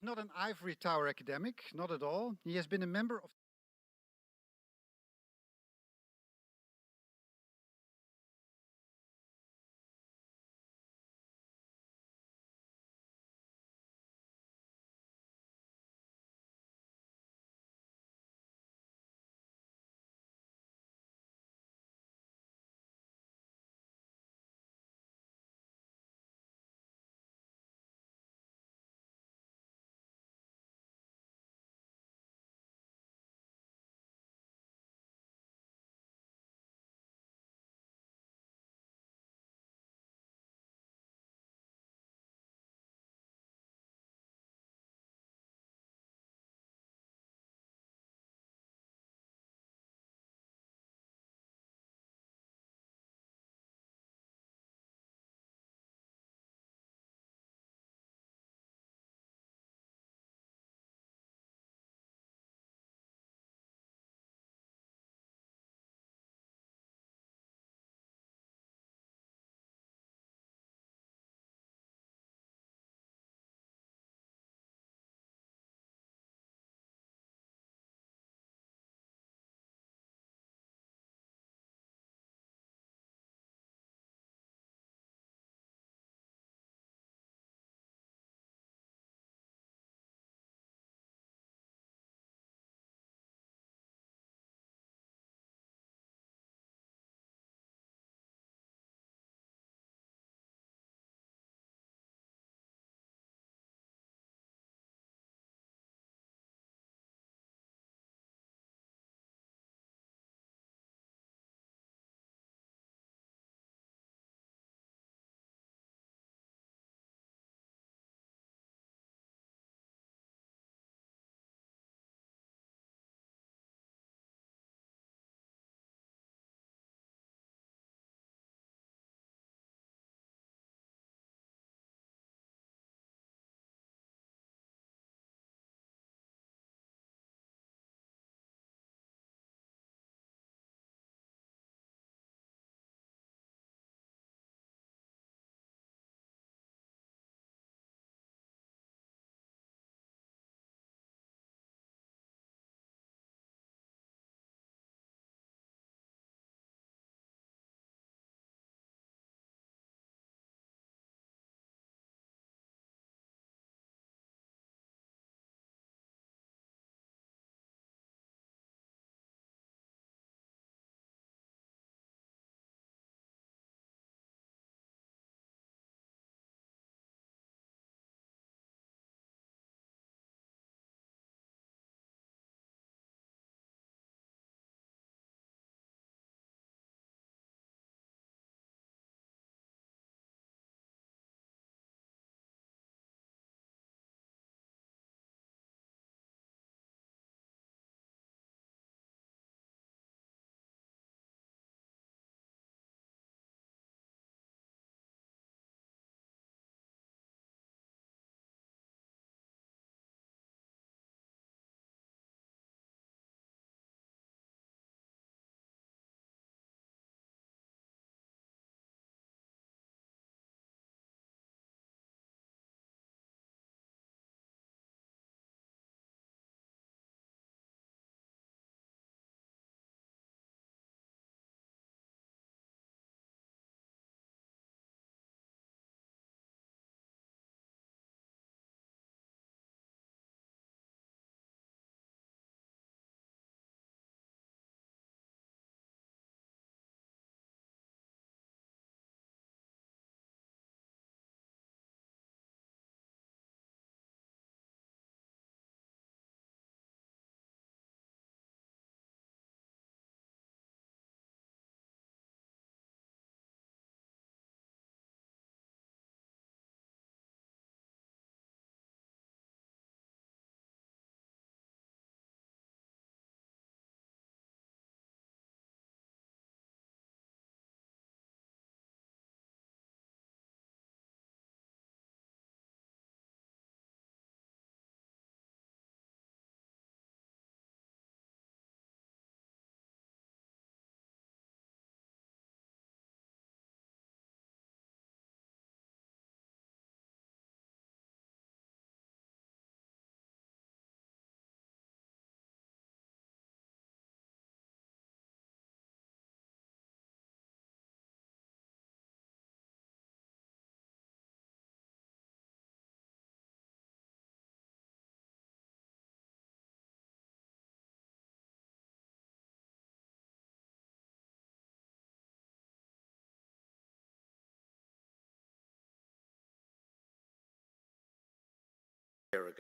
not an ivory tower academic, not at all. He has been a member of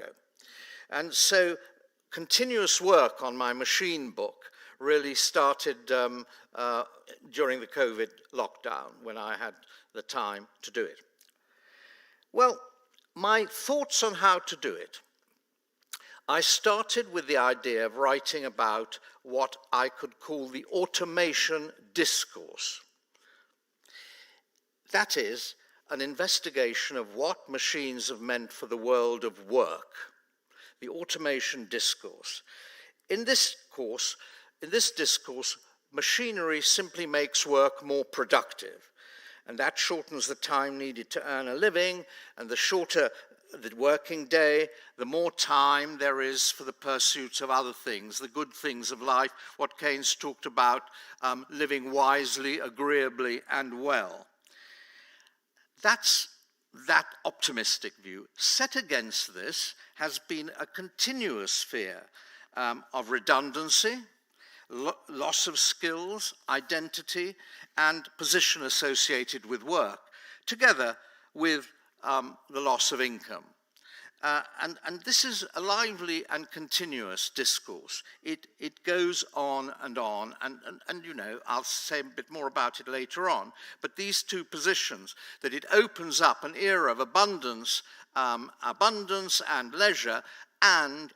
ago. And so continuous work on my machine book really started during the COVID lockdown, when I had the time to do it. Well, my thoughts on how to do it. I started with the idea of writing about what I could call the automation discourse. That is, an investigation of what machines have meant for the world of work, the automation discourse. In this discourse, machinery simply makes work more productive, and that shortens the time needed to earn a living, and the shorter the working day, the more time there is for the pursuit of other things, the good things of life, what Keynes talked about, living wisely, agreeably, and well. That's that optimistic view. Set against this has been a continuous fear of redundancy, loss of skills, identity, and position associated with work, together with the loss of income. And this is a lively and continuous discourse. It goes on, and you know, I'll say a bit more about it later on, but these two positions, that it opens up an era of abundance and leisure,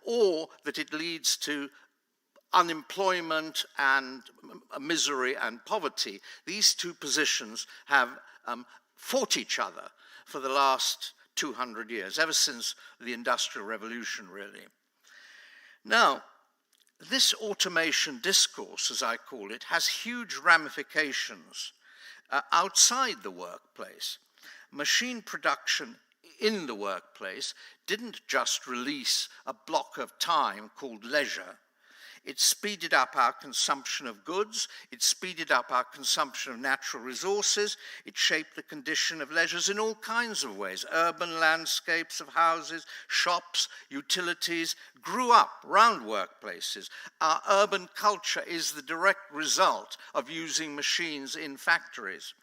or that it leads to unemployment and misery and poverty, these two positions have fought each other for the last 200 years, ever since the Industrial Revolution, really. Now, this automation discourse, as I call it, has huge ramifications outside the workplace. Machine production in the workplace didn't just release a block of time called leisure. It speeded up our consumption of goods, it speeded up our consumption of natural resources, it shaped the condition of leisures in all kinds of ways. Urban landscapes of houses, shops, utilities grew up round workplaces. Our urban culture is the direct result of using machines in factories.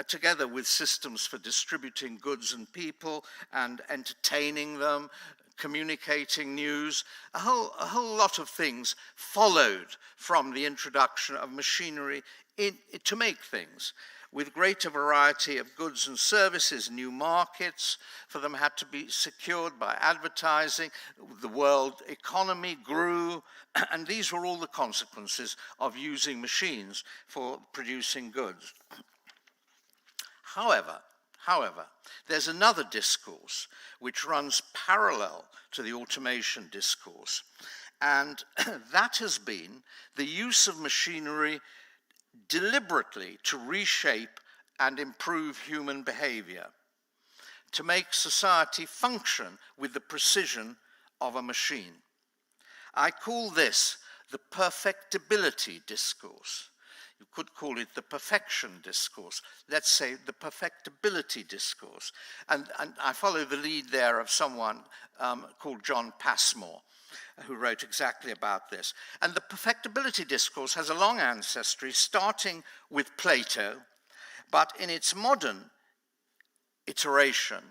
Together with systems for distributing goods and people and entertaining them, communicating news, a whole lot of things followed from the introduction of machinery to make things. With greater variety of goods and services, new markets for them had to be secured by advertising. The world economy grew, and these were all the consequences of using machines for producing goods. However, there's another discourse which runs parallel to the automation discourse, and that has been the use of machinery deliberately to reshape and improve human behavior, to make society function with the precision of a machine. I call this the perfectibility discourse. You could call it the perfection discourse. Let's say the perfectibility discourse. And I follow the lead there of someone called John Passmore, who wrote exactly about this. And the perfectibility discourse has a long ancestry, starting with Plato, but in its modern iteration,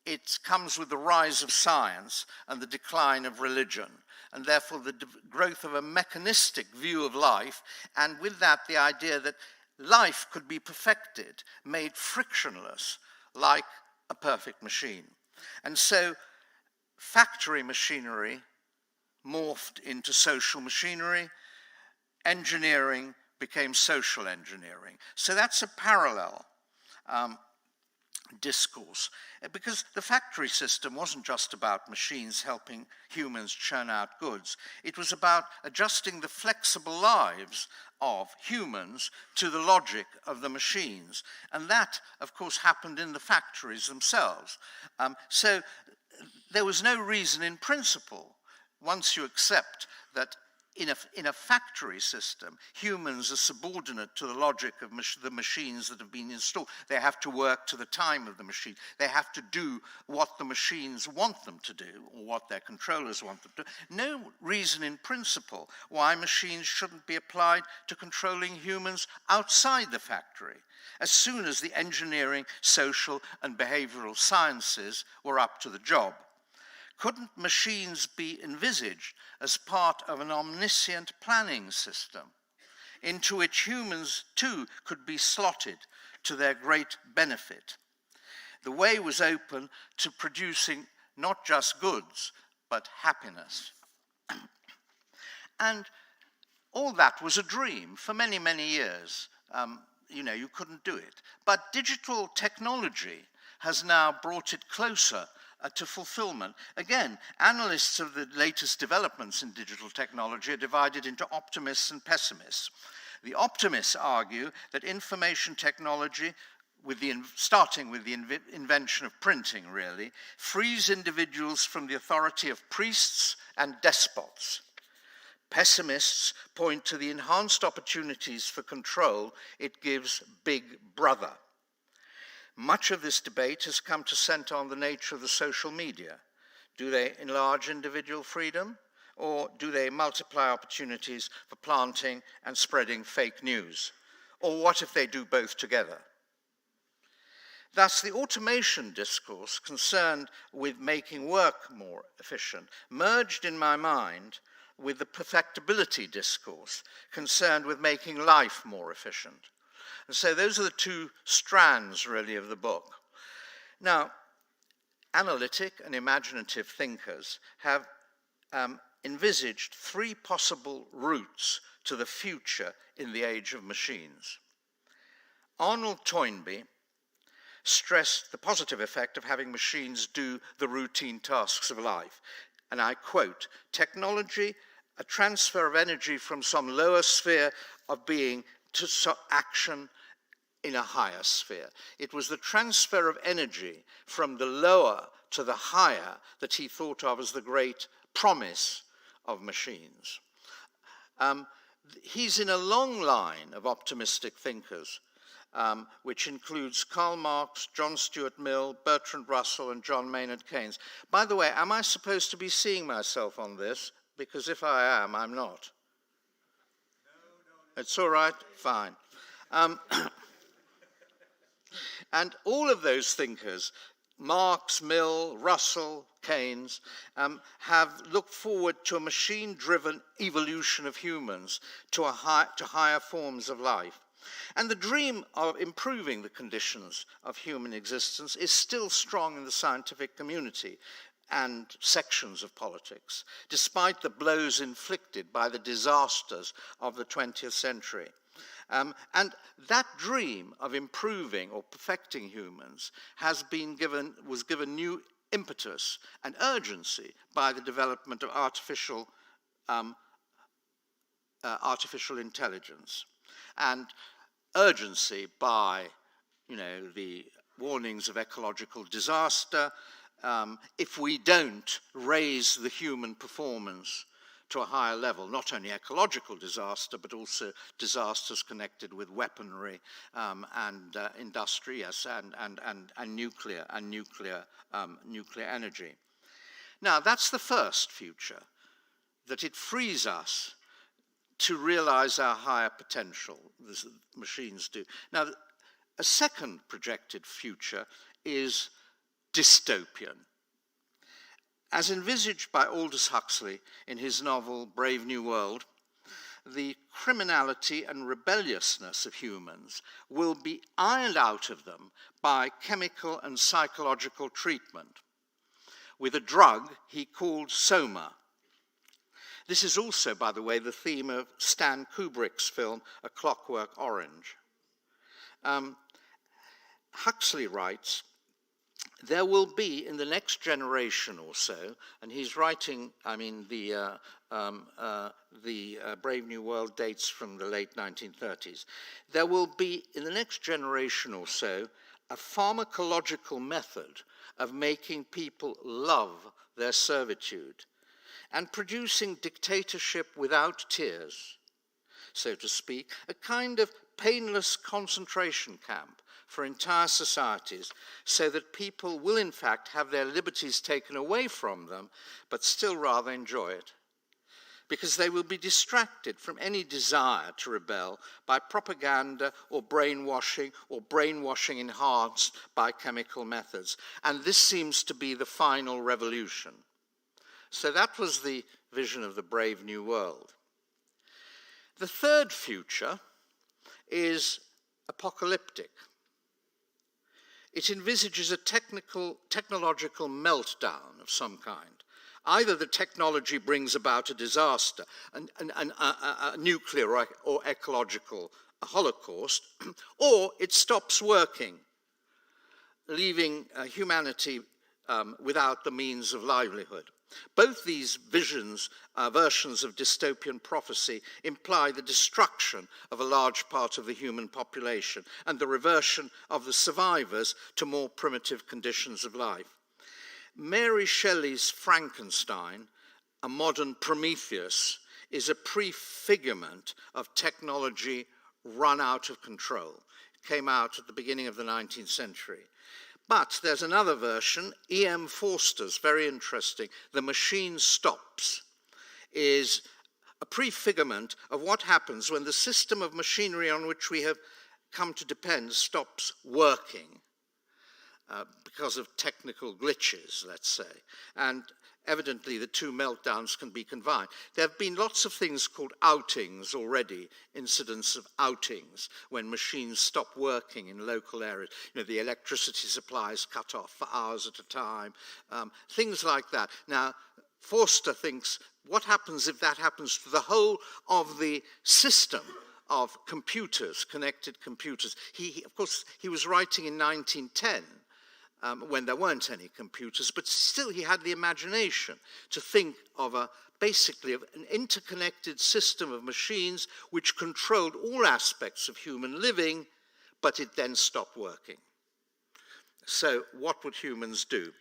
it comes with the rise of science and the decline of religion, and therefore the growth of a mechanistic view of life, and with that the idea that life could be perfected, made frictionless, like a perfect machine. And so factory machinery morphed into social machinery, engineering became social engineering. So that's a parallel discourse, because the factory system wasn't just about machines helping humans churn out goods. It was about adjusting the flexible lives of humans to the logic of the machines. And that, of course, happened in the factories themselves. So there was no reason in principle, once you accept that in a factory system, humans are subordinate to the logic of the machines that have been installed. They have to work to the time of the machine. They have to do what the machines want them to do, or what their controllers want them to do. No reason in principle why machines shouldn't be applied to controlling humans outside the factory, as soon as the engineering, social, and behavioral sciences were up to the job. Couldn't machines be envisaged as part of an omniscient planning system into which humans too could be slotted to their great benefit? The way was open to producing not just goods, but happiness. And all that was a dream for many, many years. You couldn't do it. But digital technology has now brought it closer to fulfillment. Again, analysts of the latest developments in digital technology are divided into optimists and pessimists. The optimists argue that information technology, starting with the invention of printing, really, frees individuals from the authority of priests and despots. Pessimists point to the enhanced opportunities for control it gives Big Brother. Much of this debate has come to center on the nature of the social media. Do they enlarge individual freedom, or do they multiply opportunities for planting and spreading fake news? Or what if they do both together? Thus, the automation discourse concerned with making work more efficient merged in my mind with the perfectibility discourse concerned with making life more efficient. And so those are the two strands, really, of the book. Now, analytic and imaginative thinkers have envisaged three possible routes to the future in the age of machines. Arnold Toynbee stressed the positive effect of having machines do the routine tasks of life. And I quote, "Technology, a transfer of energy from some lower sphere of being to action in a higher sphere." It was the transfer of energy from the lower to the higher that he thought of as the great promise of machines. He's in a long line of optimistic thinkers, which includes Karl Marx, John Stuart Mill, Bertrand Russell, and John Maynard Keynes. By the way, am I supposed to be seeing myself on this? Because if I am, I'm not. No. It's all right? Fine. And all of those thinkers, Marx, Mill, Russell, Keynes, have looked forward to a machine-driven evolution of humans to higher forms of life. And the dream of improving the conditions of human existence is still strong in the scientific community and sections of politics, despite the blows inflicted by the disasters of the 20th century. And that dream of improving or perfecting humans was given new impetus and urgency by the development of artificial intelligence, and urgency by, the warnings of ecological disaster. If we don't raise the human performance to a higher level, not only ecological disaster, but also disasters connected with weaponry and industry, yes, and nuclear energy. Now, that's the first future, that it frees us to realize our higher potential, as machines do. Now, a second projected future is dystopian. As envisaged by Aldous Huxley in his novel Brave New World, the criminality and rebelliousness of humans will be ironed out of them by chemical and psychological treatment with a drug he called Soma. This is also, by the way, the theme of Stan Kubrick's film A Clockwork Orange. Huxley writes, there will be in the next generation or so, and he's writing, the Brave New World dates from the late 1930s. There will be in the next generation or so a pharmacological method of making people love their servitude and producing dictatorship without tears, so to speak, a kind of painless concentration camp for entire societies, so that people will in fact have their liberties taken away from them, but still rather enjoy it, because they will be distracted from any desire to rebel by propaganda or brainwashing enhanced by chemical methods. And this seems to be the final revolution. So that was the vision of the Brave New World. The third future is apocalyptic. It envisages a technological meltdown of some kind. Either the technology brings about a disaster, a nuclear or ecological holocaust, or it stops working, leaving humanity without the means of livelihood. Both these versions of dystopian prophecy imply the destruction of a large part of the human population and the reversion of the survivors to more primitive conditions of life. Mary Shelley's Frankenstein, a modern Prometheus, is a prefigurement of technology run out of control. It came out at the beginning of the 19th century. But there's another version, E.M. Forster's, very interesting, The Machine Stops, is a prefigurement of what happens when the system of machinery on which we have come to depend stops working because of technical glitches, let's say. And evidently the two meltdowns can be combined. There have been lots of things called outings already, incidents of outings, when machines stop working in local areas. You know, the electricity supply is cut off for hours at a time, things like that. Now, Forster thinks, what happens if that happens to the whole of the system of computers, connected computers? Of course, he was writing in 1910, when there weren't any computers, but still he had the imagination to think of basically of an interconnected system of machines which controlled all aspects of human living, but it then stopped working. So what would humans do?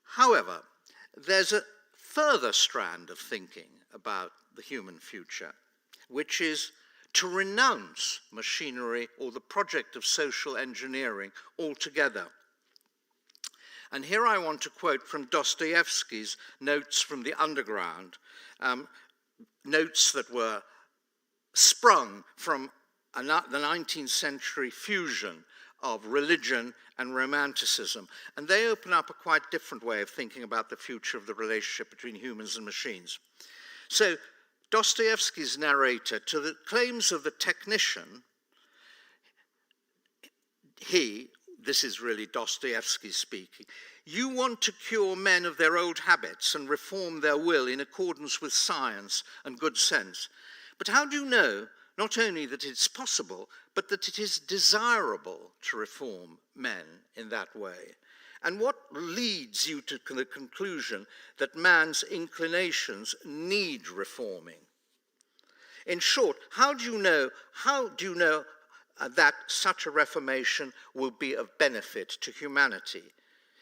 However, there's a further strand of thinking about the human future, which is to renounce machinery or the project of social engineering altogether. And here I want to quote from Dostoevsky's Notes from the Underground, notes that were sprung from the 19th century fusion of religion and romanticism. And they open up a quite different way of thinking about the future of the relationship between humans and machines. So Dostoevsky's narrator, to the claims of the technician, this is really Dostoevsky speaking, you want to cure men of their old habits and reform their will in accordance with science and good sense. But how do you know not only that it's possible, but that it is desirable to reform men in that way? And what leads you to the conclusion that man's inclinations need reforming? In short, how do you know that such a reformation will be of benefit to humanity?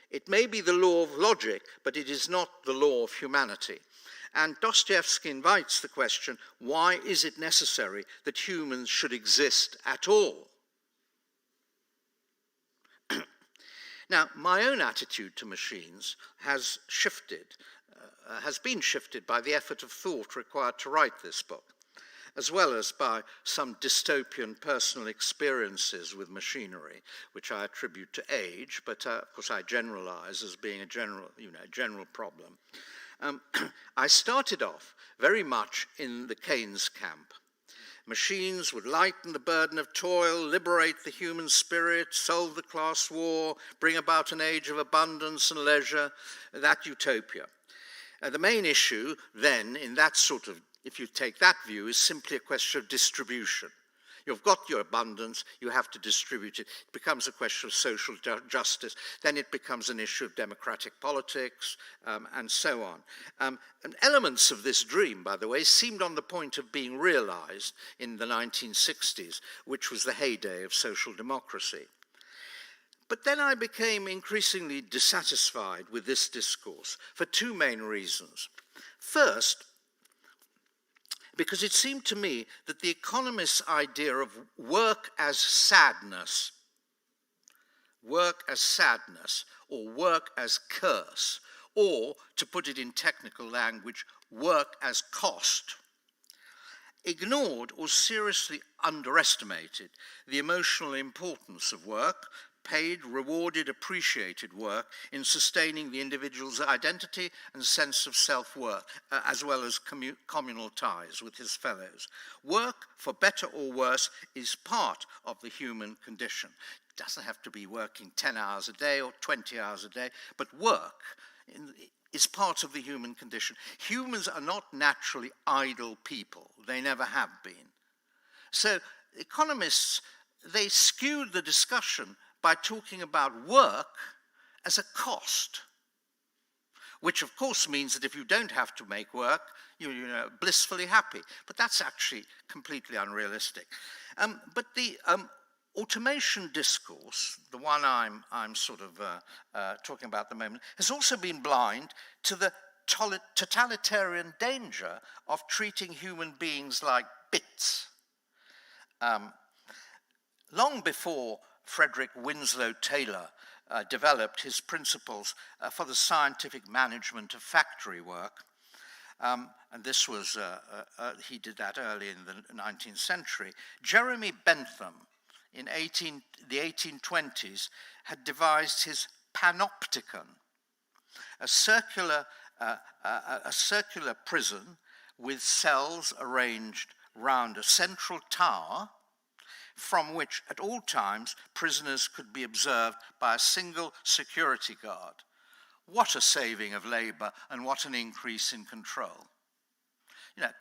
It may be the law of logic, but it is not the law of humanity. And Dostoevsky invites the question, why is it necessary that humans should exist at all? Now, my own attitude to machines has been shifted by the effort of thought required to write this book, as well as by some dystopian personal experiences with machinery, which I attribute to age, but of course I generalize as being a general problem. I started off very much in the Keynes camp. Machines would lighten the burden of toil, liberate the human spirit, solve the class war, bring about an age of abundance and leisure, that utopia. The main issue then, in that sort of, if you take that view, is simply a question of distribution. You've got your abundance, you have to distribute it. It becomes a question of social justice. Then it becomes an issue of democratic politics, and so on. And elements of this dream, by the way, seemed on the point of being realized in the 1960s, which was the heyday of social democracy. But then I became increasingly dissatisfied with this discourse for two main reasons. First, because it seemed to me that the economist's idea of work as sadness, or work as curse, or, to put it in technical language, work as cost, ignored or seriously underestimated the emotional importance of work, paid, rewarded, appreciated work in sustaining the individual's identity and sense of self-worth, as well as communal ties with his fellows. Work, for better or worse, is part of the human condition. It doesn't have to be working 10 hours a day or 20 hours a day, but work is part of the human condition. Humans are not naturally idle people. They never have been. So economists, they skewed the discussion by talking about work as a cost, which of course means that if you don't have to make work, you're blissfully happy. But that's actually completely unrealistic. But the automation discourse, the one I'm sort of talking about at the moment, has also been blind to the totalitarian danger of treating human beings like bits. Long before Frederick Winslow Taylor developed his principles for the scientific management of factory work, and this was, he did that early in the 19th century, Jeremy Bentham in the 1820s had devised his panopticon, a circular prison with cells arranged round a central tower from which at all times prisoners could be observed by a single security guard. What a saving of labor and what an increase in control.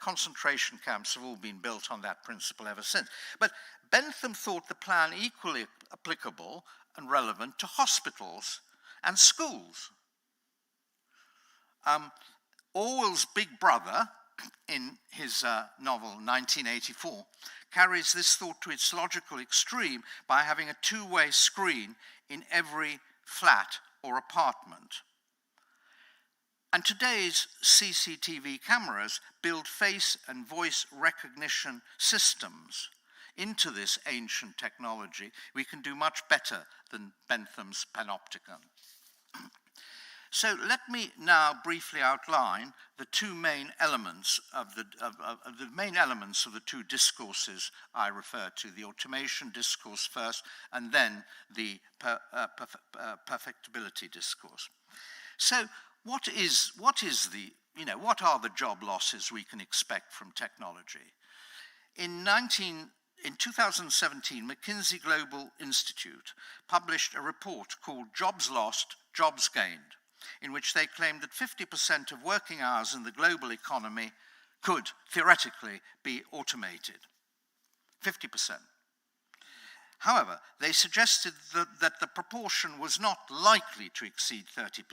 Concentration camps have all been built on that principle ever since. But Bentham thought the plan equally applicable and relevant to hospitals and schools. Orwell's Big Brother, in his novel 1984, carries this thought to its logical extreme by having a two-way screen in every flat or apartment. And today's CCTV cameras build face and voice recognition systems into this ancient technology. We can do much better than Bentham's panopticon. So let me now briefly outline the two main elements of the two discourses I refer to: the automation discourse first, and then the perfectibility discourse. So what are the job losses we can expect from technology? In 2017, McKinsey Global Institute published a report called Jobs Lost, Jobs Gained, in which they claimed that 50% of working hours in the global economy could theoretically be automated. 50%. However, they suggested that the proportion was not likely to exceed 30%,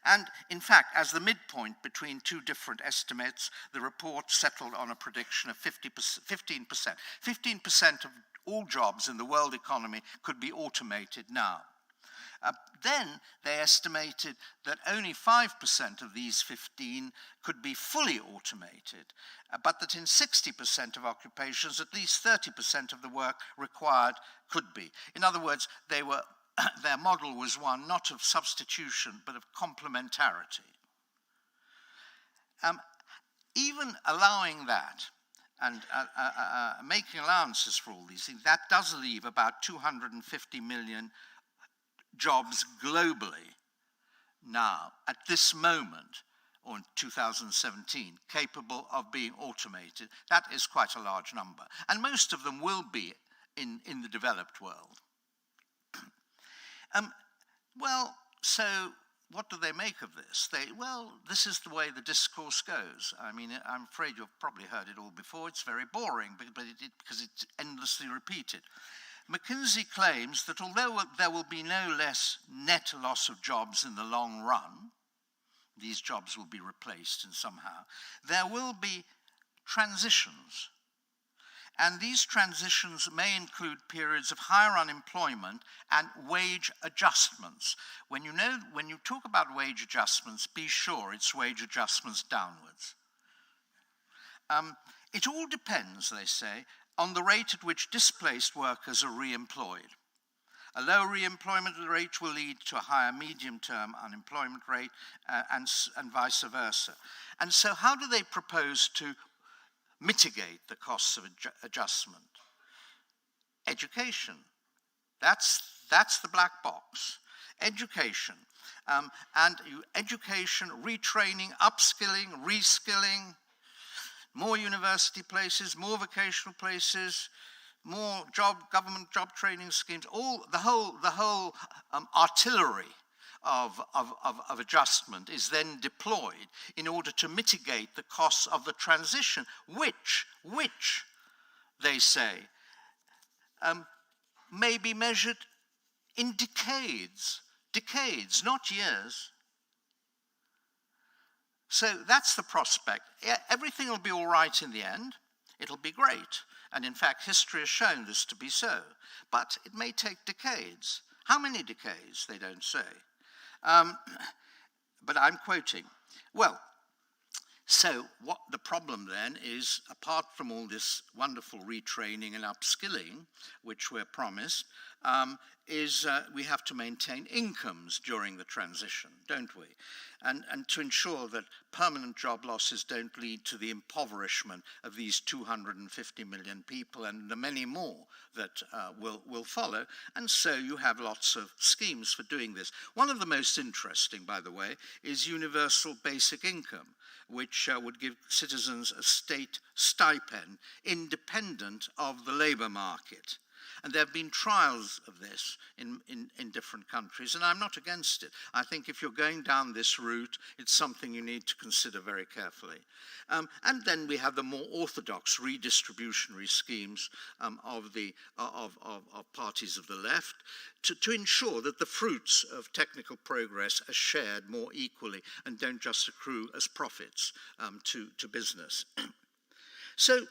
and in fact, as the midpoint between two different estimates, the report settled on a prediction of 15%. 15% of all jobs in the world economy could be automated now. Then they estimated that only 5% of these 15 could be fully automated, but that in 60% of occupations, at least 30% of the work required could be. In other words, their model was one not of substitution, but of complementarity. Even allowing that, and making allowances for all these things, that does leave about 250 million jobs globally now, at this moment, or in 2017, capable of being automated. That is quite a large number. And most of them will be in the developed world. So what do they make of this? This is the way the discourse goes. I mean, I'm afraid you've probably heard it all before. It's very boring because it's endlessly repeated. McKinsey claims that although there will be no less net loss of jobs in the long run, these jobs will be replaced in somehow, there will be transitions. And these transitions may include periods of higher unemployment and wage adjustments. When you talk about wage adjustments, be sure it's wage adjustments downwards. It all depends, they say, on the rate at which displaced workers are re-employed. A low re-employment rate will lead to a higher medium-term unemployment rate and vice versa. And so how do they propose to mitigate the costs of adjustment? Education. That's That's the black box. Education. Education, retraining, upskilling, reskilling, more university places, more vocational places, more government job training schemes, the whole artillery of adjustment is then deployed in order to mitigate the costs of the transition, which they say may be measured in decades, not years. So that's the prospect. Everything will be all right in the end. It'll be great. And in fact, history has shown this to be so. But it may take decades. How many decades? They don't say. But I'm quoting. Well, so what the problem then is, apart from all this wonderful retraining and upskilling, which we're promised, is we have to maintain incomes during the transition, don't we? And to ensure that permanent job losses don't lead to the impoverishment of these 250 million people and the many more that will follow. And so you have lots of schemes for doing this. One of the most interesting, by the way, is universal basic income, which would give citizens a state stipend independent of the labour market. And there have been trials of this in different countries, and I'm not against it. I think if you're going down this route, it's something you need to consider very carefully. And then we have the more orthodox redistributionary schemes of parties of the left to ensure that the fruits of technical progress are shared more equally and don't just accrue as profits to business. So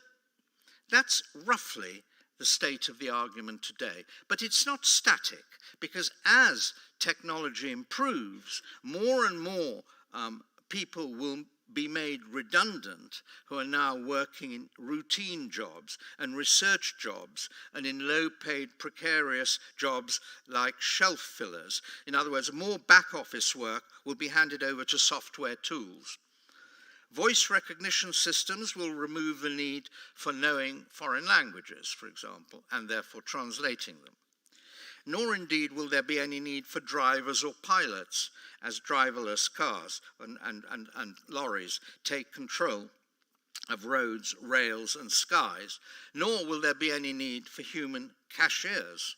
that's roughly the state of the argument today. But it's not static, because as technology improves, more and more people will be made redundant who are now working in routine jobs and research jobs and in low-paid precarious jobs like shelf fillers. In other words, more back-office work will be handed over to software tools. Voice recognition systems will remove the need for knowing foreign languages, for example, and therefore translating them. Nor indeed will there be any need for drivers or pilots, as driverless cars and lorries take control of roads, rails, and skies. Nor will there be any need for human cashiers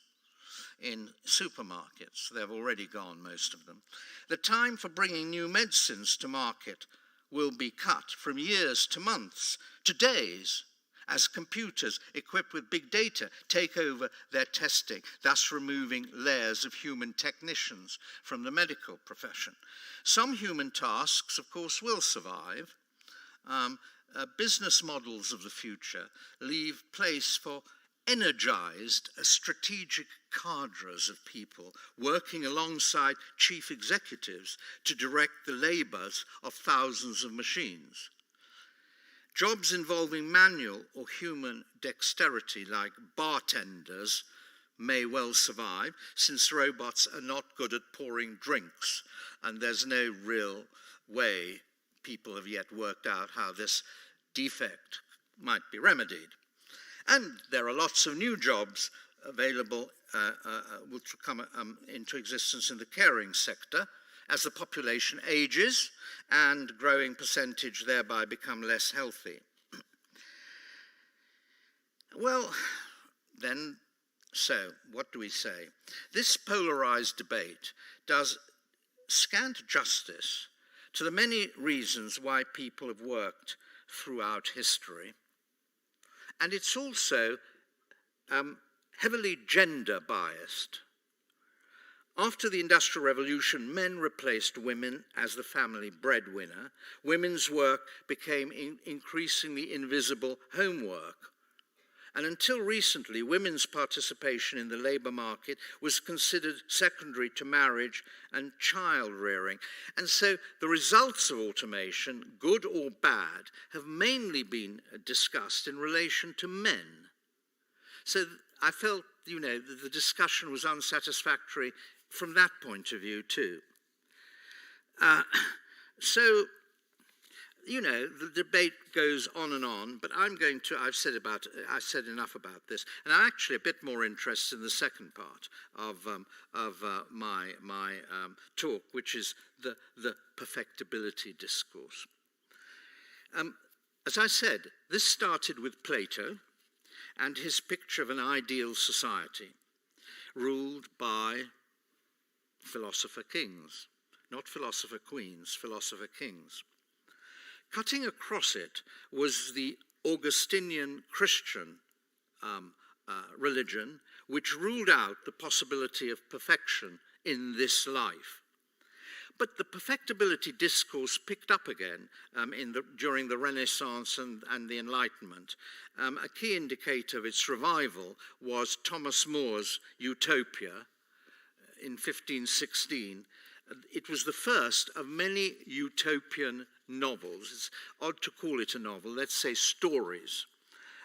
in supermarkets. They've already gone, most of them. The time for bringing new medicines to market will be cut from years to months, to days, as computers equipped with big data take over their testing, thus removing layers of human technicians from the medical profession. Some human tasks, of course, will survive. Business models of the future leave place for energized, strategic cadres of people working alongside chief executives to direct the labours of thousands of machines. Jobs involving manual or human dexterity, like bartenders, may well survive, since robots are not good at pouring drinks, and there's no real way people have yet worked out how this defect might be remedied. And there are lots of new jobs available which will come into existence in the caring sector as the population ages and growing percentage thereby become less healthy. Well, then, so what do we say? This polarized debate does scant justice to the many reasons why people have worked throughout history. And it's also heavily gender biased. After the Industrial Revolution, men replaced women as the family breadwinner. Women's work became increasingly invisible homework. And until recently, women's participation in the labour market was considered secondary to marriage and child rearing. And so the results of automation, good or bad, have mainly been discussed in relation to men. So I felt, that the discussion was unsatisfactory from that point of view too. So you know, the debate goes on and on, but I've said enough about this, and I'm actually a bit more interested in the second part of my talk, which is the perfectibility discourse. As I said, this started with Plato and his picture of an ideal society ruled by philosopher kings, not philosopher queens, philosopher kings. Cutting across it was the Augustinian Christian religion, which ruled out the possibility of perfection in this life. But the perfectibility discourse picked up again during the Renaissance and the Enlightenment. A key indicator of its revival was Thomas More's Utopia in 1516. It was the first of many utopian novels. It's odd to call it a novel, let's say stories.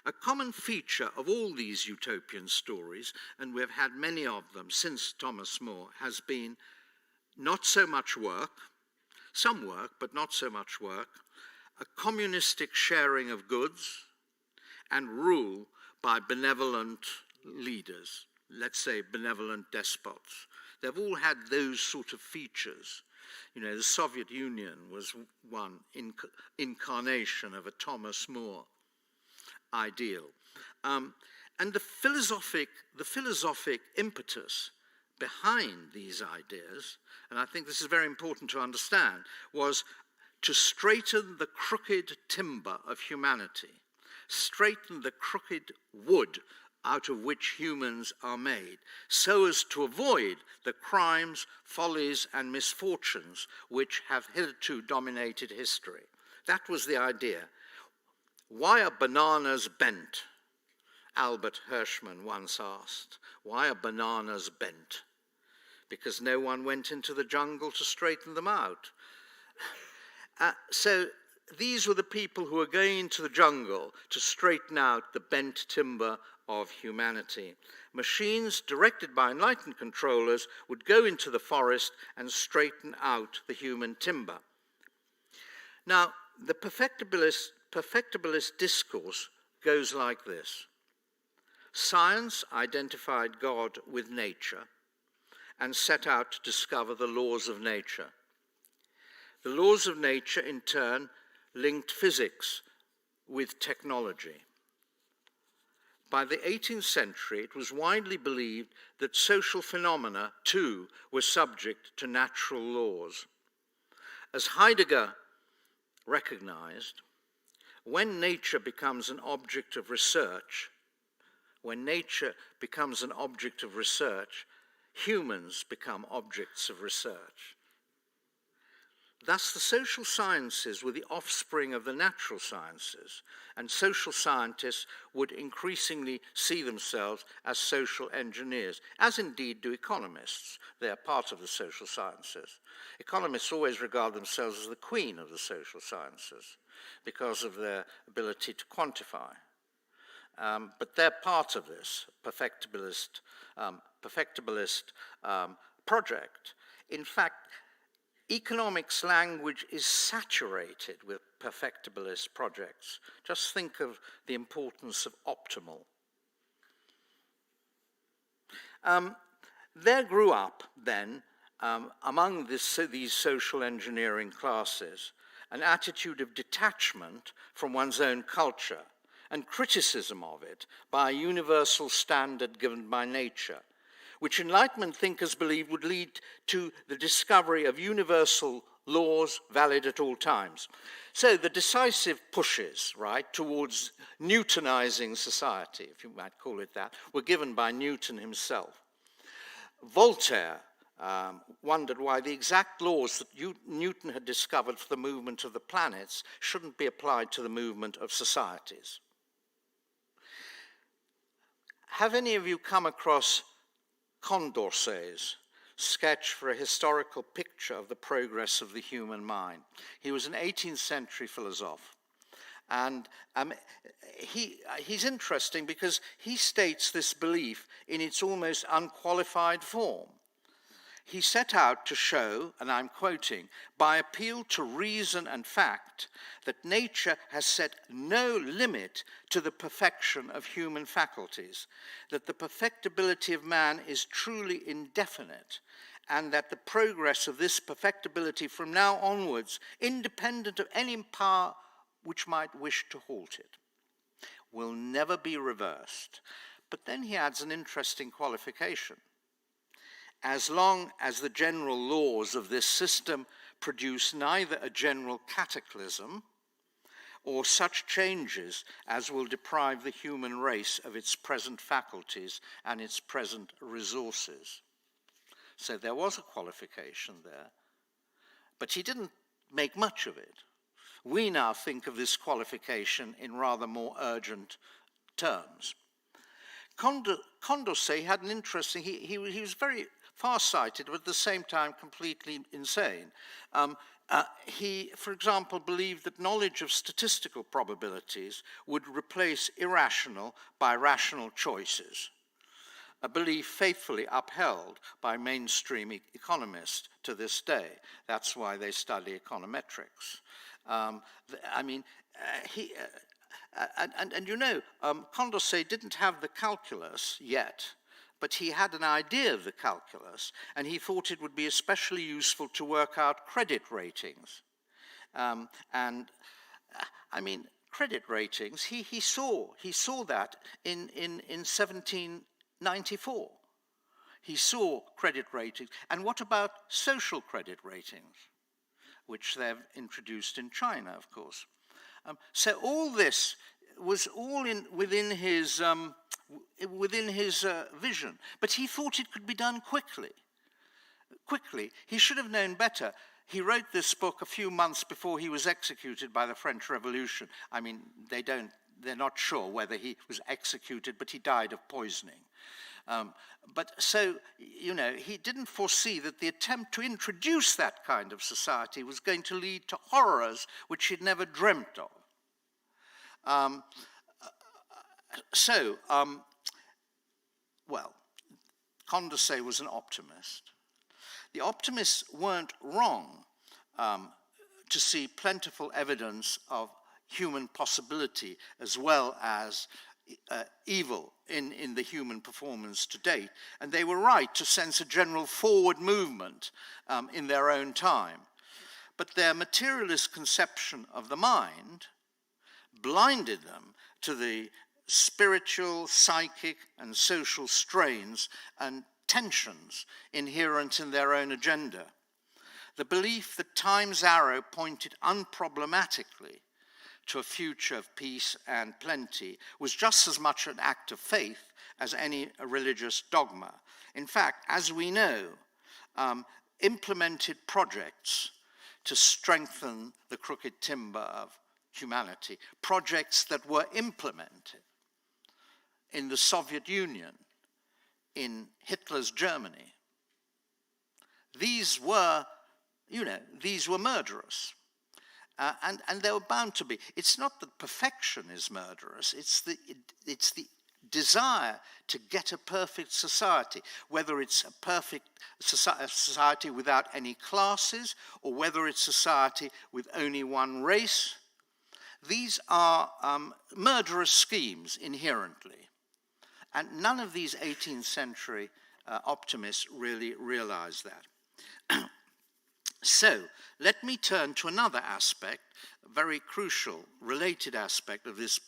A common feature of all these utopian stories, and we've had many of them since Thomas More, has been not so much work, some work, but not so much work, a communistic sharing of goods, and rule by benevolent leaders, let's say benevolent despots. They've all had those sort of features. You know, the Soviet Union was one incarnation of a Thomas More ideal. And the philosophic impetus behind these ideas, and I think this is very important to understand, was to straighten the crooked timber of humanity, straighten the crooked wood out of which humans are made, so as to avoid the crimes, follies, and misfortunes which have hitherto dominated history. That was the idea. Why are bananas bent? Albert Hirschman once asked. Why are bananas bent? Because no one went into the jungle to straighten them out. So these were the people who were going into the jungle to straighten out the bent timber of humanity. Machines directed by enlightened controllers would go into the forest and straighten out the human timber. Now, the perfectibilist discourse goes like this. Science identified God with nature and set out to discover the laws of nature. The laws of nature, in turn, linked physics with technology. By the 18th century, it was widely believed that social phenomena, too, were subject to natural laws. As Heidegger recognized, when nature becomes an object of research, humans become objects of research. Thus, the social sciences were the offspring of the natural sciences, and social scientists would increasingly see themselves as social engineers, as indeed do economists. They are part of the social sciences. Economists always regard themselves as the queen of the social sciences because of their ability to quantify. But they're part of this perfectibilist project. In fact, economics language is saturated with perfectibilist projects. Just think of the importance of optimal. There grew up then, among these social engineering classes, an attitude of detachment from one's own culture and criticism of it by a universal standard given by nature, which Enlightenment thinkers believed would lead to the discovery of universal laws valid at all times. So the decisive pushes, right, towards Newtonizing society, if you might call it that, were given by Newton himself. Voltaire wondered why the exact laws that Newton had discovered for the movement of the planets shouldn't be applied to the movement of societies. Have any of you come across Condorcet's sketch for a historical picture of the progress of the human mind? He was an 18th century philosopher. And he's interesting because he states this belief in its almost unqualified form. He set out to show, and I'm quoting, by appeal to reason and fact, that nature has set no limit to the perfection of human faculties, that the perfectibility of man is truly indefinite, and that the progress of this perfectibility from now onwards, independent of any power which might wish to halt it, will never be reversed. But then he adds an interesting qualification. As long as the general laws of this system produce neither a general cataclysm or such changes as will deprive the human race of its present faculties and its present resources. So there was a qualification there, but he didn't make much of it. We now think of this qualification in rather more urgent terms. Condorcet had an interesting, he was very far-sighted, but at the same time completely insane. He, for example, believed that knowledge of statistical probabilities would replace irrational by rational choices, a belief faithfully upheld by mainstream economists to this day. That's why they study econometrics. Condorcet didn't have the calculus yet, but he had an idea of the calculus, and he thought it would be especially useful to work out credit ratings. Credit ratings, he saw that in 1794. He saw credit ratings. And what about social credit ratings, which they've introduced in China, of course? So all this was all within his vision, but he thought it could be done quickly. He should have known better. He wrote this book a few months before he was executed by the French Revolution. I mean, they're not sure whether he was executed, but he died of poisoning. He didn't foresee that the attempt to introduce that kind of society was going to lead to horrors which he'd never dreamt of. Condorcet was an optimist. The optimists weren't wrong to see plentiful evidence of human possibility as well as evil in the human performance to date. And they were right to sense a general forward movement in their own time. But their materialist conception of the mind blinded them to the spiritual, psychic, and social strains and tensions inherent in their own agenda. The belief that time's arrow pointed unproblematically to a future of peace and plenty was just as much an act of faith as any religious dogma. In fact, as we know, implemented projects to strengthen the crooked timber of humanity, projects that were implemented in the Soviet Union, in Hitler's Germany, these were murderous. And they were bound to be. It's not that perfection is murderous, it's the desire to get a perfect society, whether it's a perfect society without any classes, or whether it's society with only one race. These are murderous schemes inherently. And none of these 18th century optimists really realized that. So, let me turn to another aspect, a very crucial, related aspect of this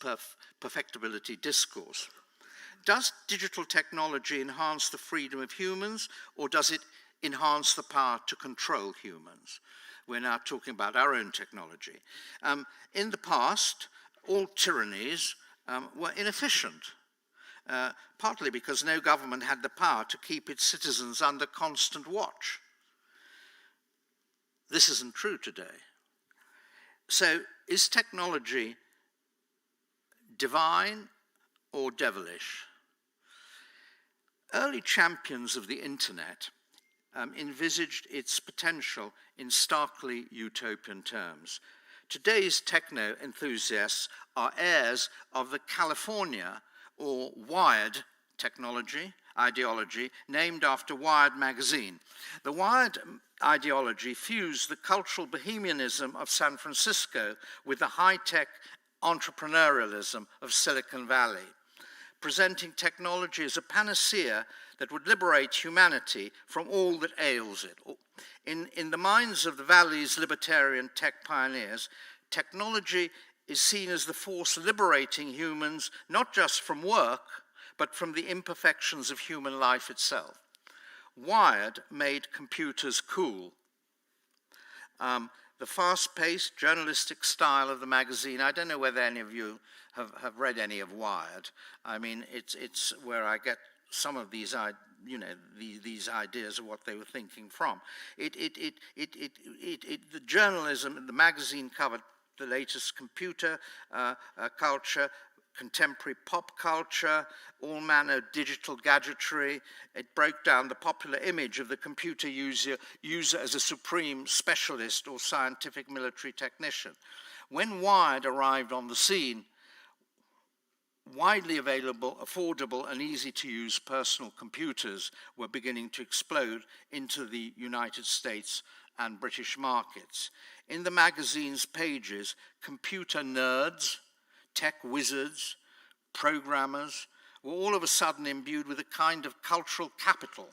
perfectibility discourse. Does digital technology enhance the freedom of humans, or does it enhance the power to control humans? We're now talking about our own technology. In the past, all tyrannies were inefficient, partly because no government had the power to keep its citizens under constant watch. This isn't true today. So, is technology divine or devilish? Early champions of the internet envisaged its potential in starkly utopian terms. Today's techno enthusiasts are heirs of the California or wired technology. ideology named after Wired magazine. The Wired ideology fused the cultural bohemianism of San Francisco with the high-tech entrepreneurialism of Silicon Valley, presenting technology as a panacea that would liberate humanity from all that ails it. In the minds of the Valley's libertarian tech pioneers, technology is seen as the force liberating humans not just from work, but from the imperfections of human life itself. Wired made computers cool. The fast-paced journalistic style of the magazine, I don't know whether any of you have read any of Wired. I mean, it's where I get some of these, these ideas of what they were thinking from. The journalism, the magazine covered the latest computer culture, contemporary pop culture, all manner of digital gadgetry. It broke down the popular image of the computer user as a supreme specialist or scientific military technician. When Wired arrived on the scene, widely available, affordable, and easy-to-use personal computers were beginning to explode into the United States and British markets. In the magazine's pages, computer nerds, tech wizards, programmers were all of a sudden imbued with a kind of cultural capital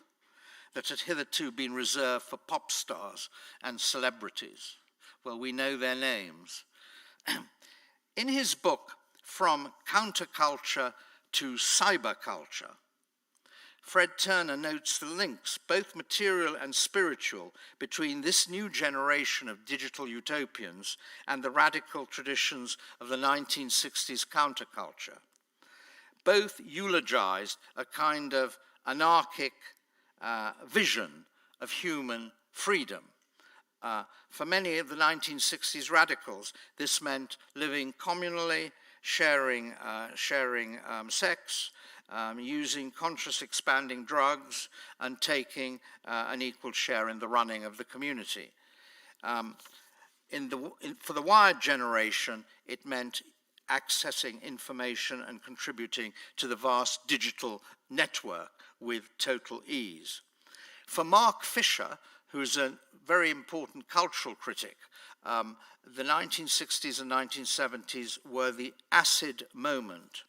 that had hitherto been reserved for pop stars and celebrities. Well, we know their names. In his book, From Counterculture to Cyberculture, Fred Turner notes the links, both material and spiritual, between this new generation of digital utopians and the radical traditions of the 1960s counterculture. Both eulogized a kind of anarchic vision of human freedom. For many of the 1960s radicals, this meant living communally, sharing sex, using conscious expanding drugs, and taking an equal share in the running of the community. For the Wired generation, it meant accessing information and contributing to the vast digital network with total ease. For Mark Fisher, who is a very important cultural critic, the 1960s and 1970s were the acid moment,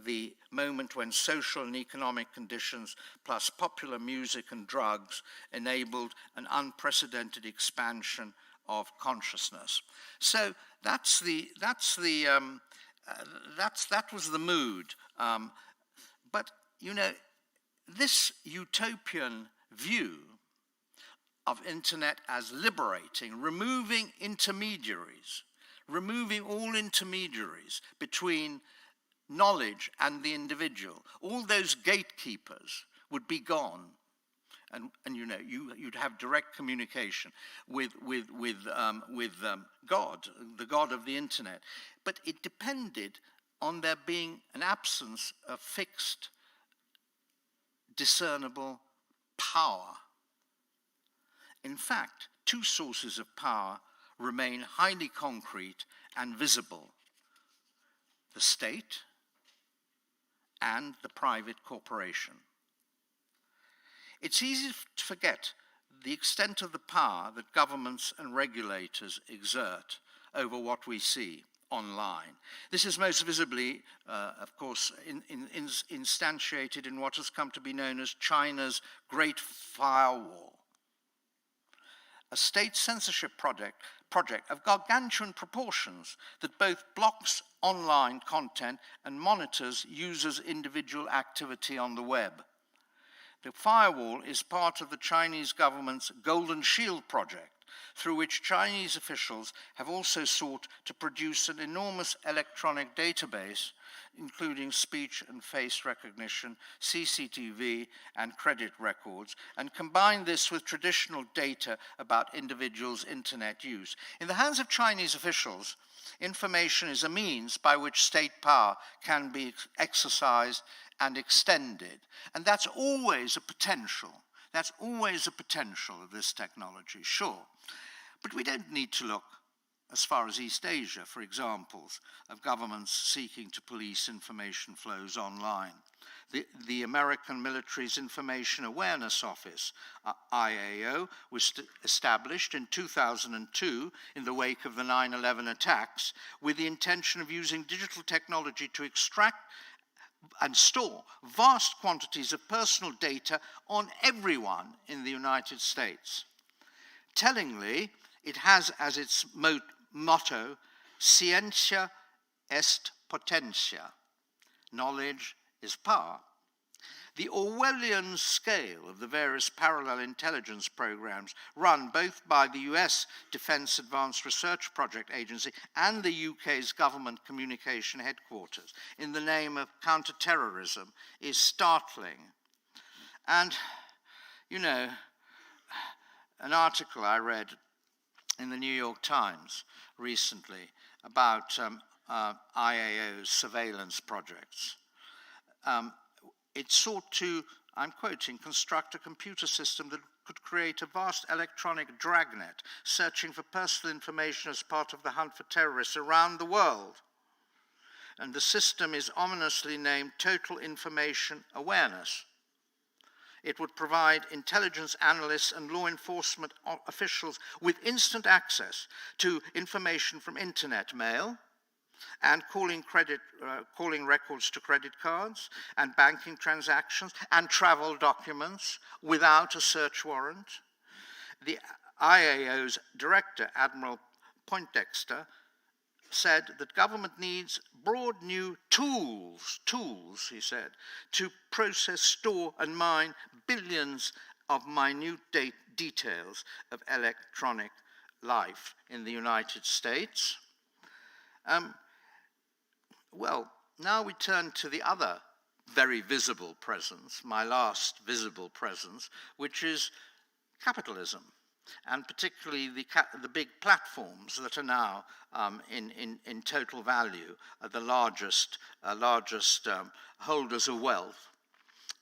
the moment when social and economic conditions plus popular music and drugs enabled an unprecedented expansion of consciousness. So that was the mood. But you know, this utopian view of internet as liberating, removing all intermediaries between knowledge and the individual. All those gatekeepers would be gone, and you know, you'd have direct communication with God, the God of the internet. But it depended on there being an absence of fixed, discernible power. In fact, two sources of power remain highly concrete and visible: the state and the private corporation. It's easy to forget the extent of the power that governments and regulators exert over what we see online. This is most visibly, of course, instantiated in what has come to be known as China's Great Firewall, a state censorship project of gargantuan proportions that both blocks online content and monitors users' individual activity on the web. The firewall is part of the Chinese government's Golden Shield project, through which Chinese officials have also sought to produce an enormous electronic database, including speech and face recognition, CCTV, and credit records, and combine this with traditional data about individuals' internet use. In the hands of Chinese officials, information is a means by which state power can be exercised and extended. And that's always a potential. That's always a potential of this technology, sure. But we don't need to look as far as East Asia for examples of governments seeking to police information flows online. The American military's Information Awareness Office, IAO, was established in 2002 in the wake of the 9/11 attacks with the intention of using digital technology to extract and store vast quantities of personal data on everyone in the United States. Tellingly, it has as its motto, "Scientia est potentia," knowledge is power. The Orwellian scale of the various parallel intelligence programs run both by the US Defense Advanced Research Project Agency and the UK's Government Communication Headquarters in the name of counterterrorism is startling. And, you know, an article I read in the New York Times recently about IAO's surveillance projects. It sought to, I'm quoting, construct a computer system that could create a vast electronic dragnet searching for personal information as part of the hunt for terrorists around the world. And the system is ominously named Total Information Awareness. It would provide intelligence analysts and law enforcement officials with instant access to information from internet mail, and calling records to credit cards, and banking transactions, and travel documents without a search warrant. The IAO's director, Admiral Poindexter, said that government needs broad new tools, he said, to process, store, and mine billions of minute details of electronic life in the United States. Well, now we turn to the other very visible presence, my last visible presence, which is capitalism, and particularly the big platforms that are now in total value the largest holders of wealth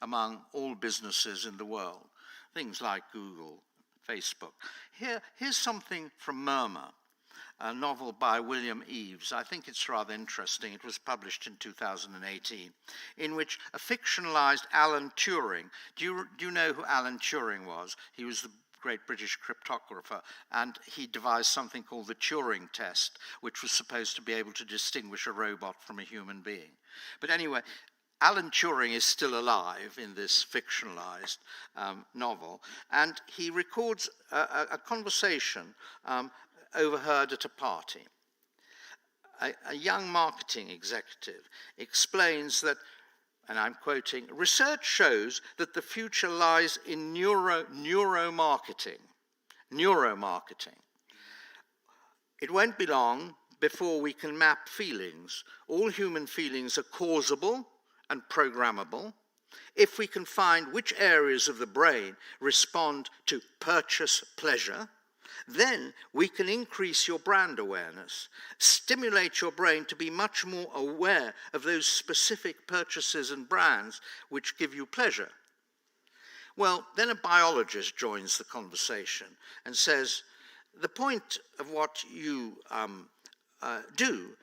among all businesses in the world, things like Google, Facebook. Here's something from Murmur, a novel by William Eves. I think it's rather interesting. It was published in 2018, in which a fictionalized Alan Turing, do you know who Alan Turing was? He was the great British cryptographer, and he devised something called the Turing test, which was supposed to be able to distinguish a robot from a human being. But anyway, Alan Turing is still alive in this fictionalized novel, and he records a conversation overheard at a party. A young marketing executive explains that, and I'm quoting, "Research shows that the future lies in neuromarketing. It won't be long before we can map feelings. All human feelings are causable and programmable. If we can find which areas of the brain respond to purchase pleasure, then we can increase your brand awareness, stimulate your brain to be much more aware of those specific purchases and brands which give you pleasure." Well, then a biologist joins the conversation and says, the point of what you do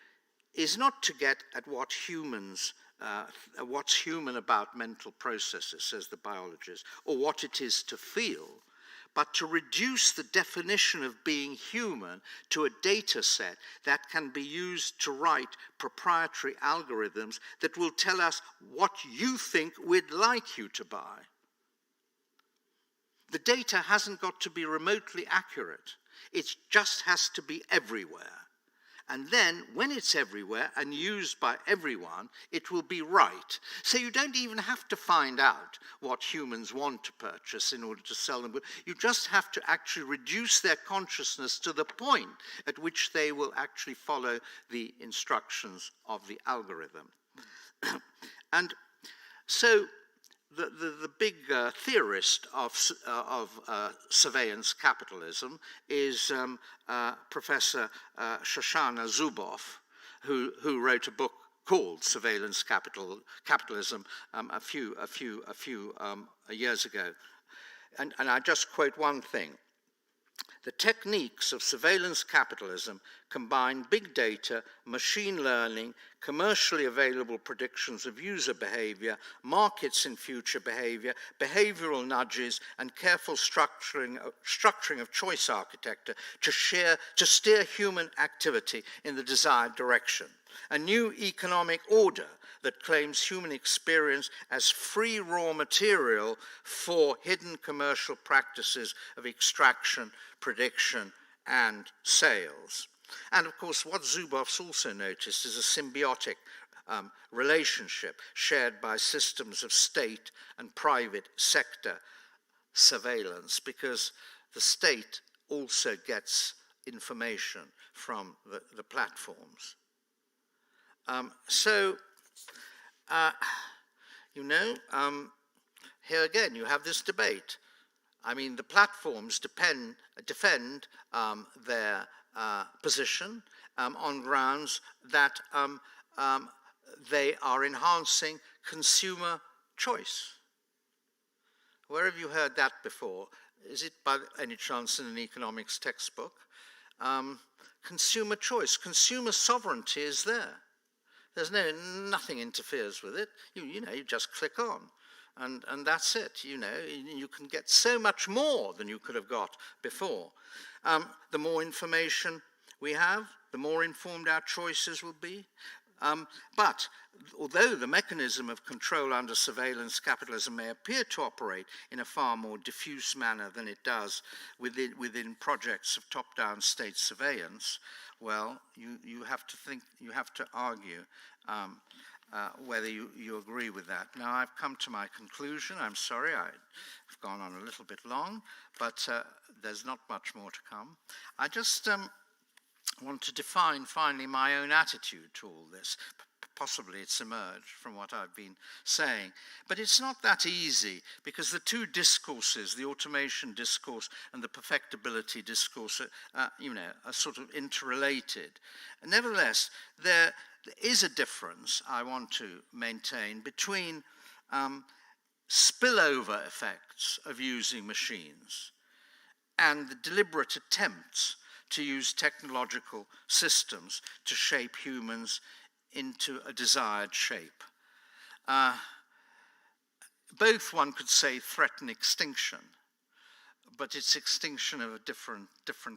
is not to get at what's human about mental processes, says the biologist, or what it is to feel, but to reduce the definition of being human to a data set that can be used to write proprietary algorithms that will tell us what you think we'd like you to buy. The data hasn't got to be remotely accurate. It just has to be everywhere. And then, when it's everywhere and used by everyone, it will be right. So you don't even have to find out what humans want to purchase in order to sell them. You just have to actually reduce their consciousness to the point at which they will actually follow the instructions of the algorithm. And so the big theorist of surveillance capitalism is Professor Shoshana Zuboff, who wrote a book called Surveillance Capitalism a few years ago. And I just quote one thing. "The techniques of surveillance capitalism combine big data, machine learning, commercially available predictions of user behavior, markets in future behavior, behavioral nudges, and careful structuring of choice architecture to steer human activity in the desired direction. A new economic order that claims human experience as free raw material for hidden commercial practices of extraction, prediction, and sales. And of course, what Zuboff's also noticed is a symbiotic relationship shared by systems of state and private sector surveillance, because the state also gets information from the platforms. Here again, you have this debate. I mean, the platforms defend their position on grounds that they are enhancing consumer choice. Where have you heard that before? Is it by any chance in an economics textbook? Consumer choice, consumer sovereignty is there. There's nothing interferes with it. You just click on, and that's it. You can get so much more than you could have got before. The more information we have, the more informed our choices will be. But although the mechanism of control under surveillance capitalism may appear to operate in a far more diffuse manner than it does within projects of top-down state surveillance, well, you have to argue whether you agree with that. Now, I've come to my conclusion. I'm sorry, I've gone on a little bit long, but there's not much more to come. I just want to define finally my own attitude to all this. Possibly it's emerged from what I've been saying. But it's not that easy, because the two discourses, the automation discourse and the perfectibility discourse, are sort of interrelated. Nevertheless, there is a difference I want to maintain between spillover effects of using machines and the deliberate attempts to use technological systems to shape humans into a desired shape. Both, one could say, threaten extinction, but it's extinction of different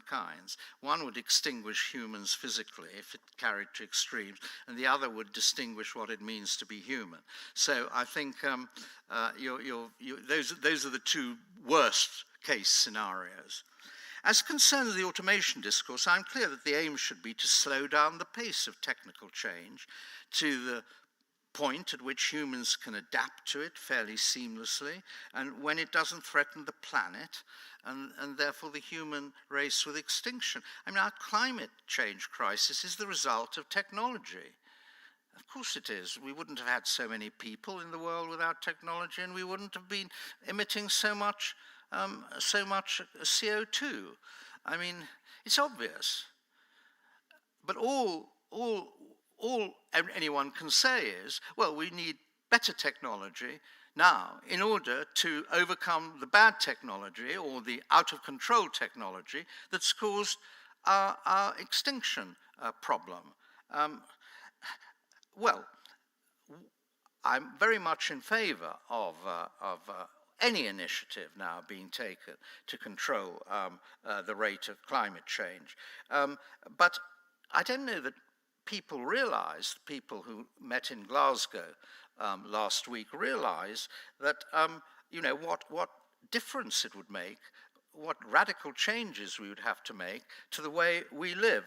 kinds. One would extinguish humans physically if it carried to extremes, and the other would distinguish what it means to be human. So I think those are the two worst case scenarios. As concerns the automation discourse, I'm clear that the aim should be to slow down the pace of technical change to the point at which humans can adapt to it fairly seamlessly, and when it doesn't threaten the planet and therefore the human race with extinction. I mean, our climate change crisis is the result of technology. Of course it is. We wouldn't have had so many people in the world without technology, and we wouldn't have been emitting so much CO2. I mean, it's obvious. But all anyone can say is, well, we need better technology now in order to overcome the bad technology or the out-of-control technology that's caused our extinction problem. Well, I'm very much in favor of any initiative now being taken to control the rate of climate change. But I don't know that people who met in Glasgow last week realize that, what difference it would make, what radical changes we would have to make to the way we live.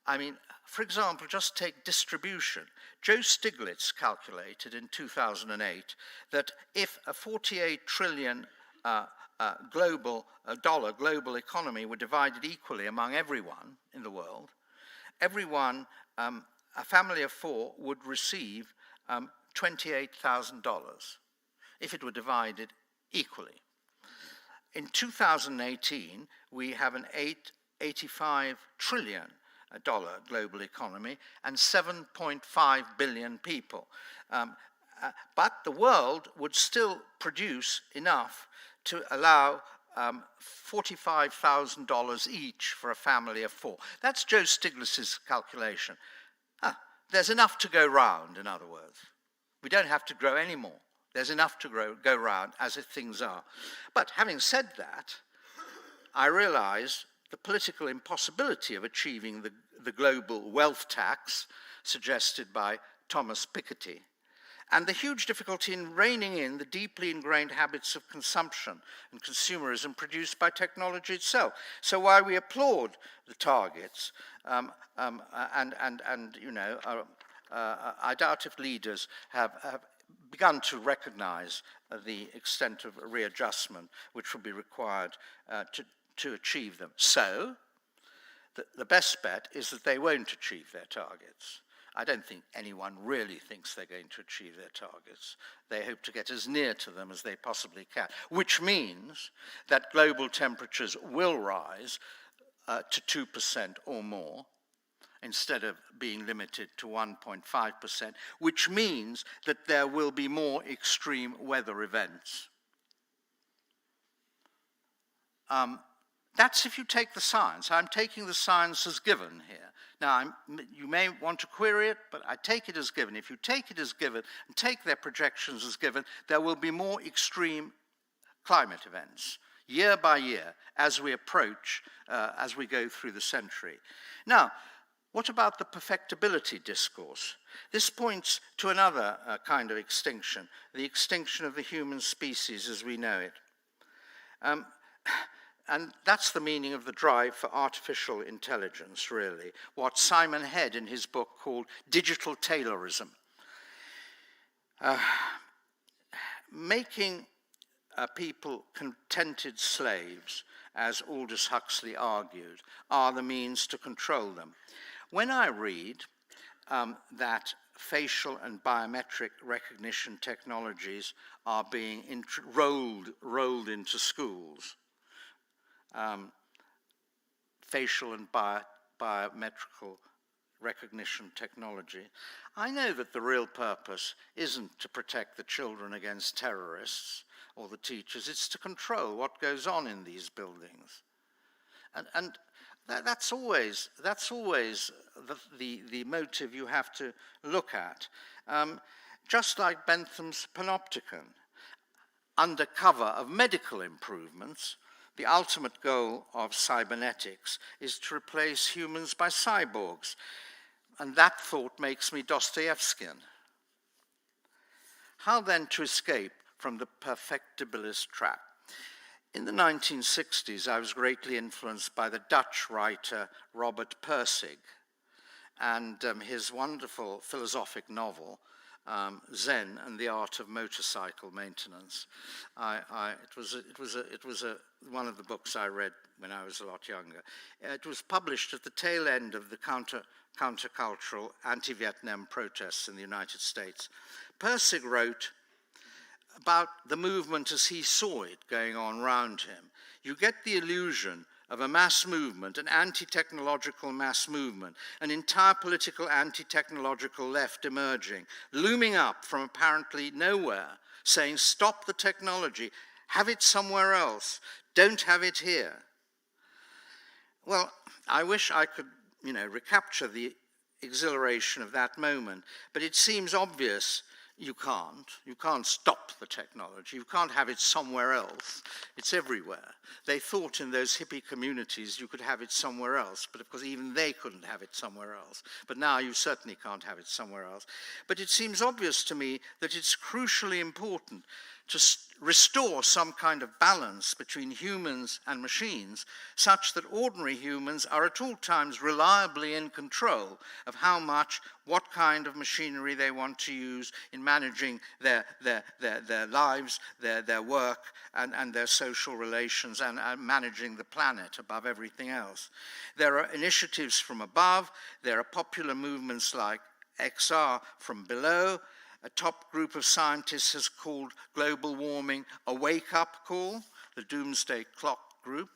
I mean, for example, just take distribution. Joe Stiglitz calculated in 2008 that if a $48 trillion global economy were divided equally among everyone in the world, everyone, a family of four, would receive $28,000 if it were divided equally. In 2018, we have an $85 trillion global economy and 7.5 billion people. But the world would still produce enough to allow $45,000 each for a family of four. That's Joe Stiglitz's calculation. there's enough to go round, in other words. We don't have to grow any more. There's enough to go round as things are. But having said that, I realized the political impossibility of achieving the global wealth tax suggested by Thomas Piketty, and the huge difficulty in reining in the deeply ingrained habits of consumption and consumerism produced by technology itself. So while we applaud the targets, I doubt if leaders have begun to recognize the extent of readjustment which will be required to achieve them. So the best bet is that they won't achieve their targets. I don't think anyone really thinks they're going to achieve their targets. They hope to get as near to them as they possibly can, which means that global temperatures will rise to 2% or more, instead of being limited to 1.5%, which means that there will be more extreme weather events. That's if you take the science. I'm taking the science as given here. Now, you may want to query it, but I take it as given. If you take it as given and take their projections as given, there will be more extreme climate events year by year as we approach, as we go through the century. Now, what about the perfectibility discourse? This points to another kind of extinction, the extinction of the human species as we know it. And that's the meaning of the drive for artificial intelligence, really, what Simon Head in his book called digital Taylorism. Making people contented slaves, as Aldous Huxley argued, are the means to control them. When I read that facial and biometric recognition technologies are being rolled into schools, facial and biometrical recognition technology, I know that the real purpose isn't to protect the children against terrorists or the teachers, it's to control what goes on in these buildings. And that's always the motive you have to look at. Just like Bentham's panopticon, under cover of medical improvements, the ultimate goal of cybernetics is to replace humans by cyborgs. And that thought makes me Dostoevskian. How then to escape from the perfectibilist trap? In the 1960s, I was greatly influenced by the Dutch writer Robert Pirsig and his wonderful philosophic novel, Zen and the Art of Motorcycle Maintenance. It was one of the books I read when I was a lot younger. It was published at the tail end of the countercultural anti-Vietnam protests in the United States. Pirsig wrote about the movement as he saw it going on around him. You get the illusion of a mass movement, an anti-technological mass movement, an entire political anti-technological left emerging, looming up from apparently nowhere, saying, stop the technology, have it somewhere else, don't have it here. Well, I wish I could, recapture the exhilaration of that moment, but it seems obvious you can't. You can't stop the technology. You can't have it somewhere else. It's everywhere. They thought in those hippie communities you could have it somewhere else, but of course even they couldn't have it somewhere else. But now you certainly can't have it somewhere else. But it seems obvious to me that it's crucially important to restore some kind of balance between humans and machines, such that ordinary humans are at all times reliably in control of how much, what kind of machinery they want to use in managing their lives, their work, and their social relations, and managing the planet above everything else. There are initiatives from above. There are popular movements like XR from below. A top group of scientists has called global warming a wake-up call, the doomsday clock group.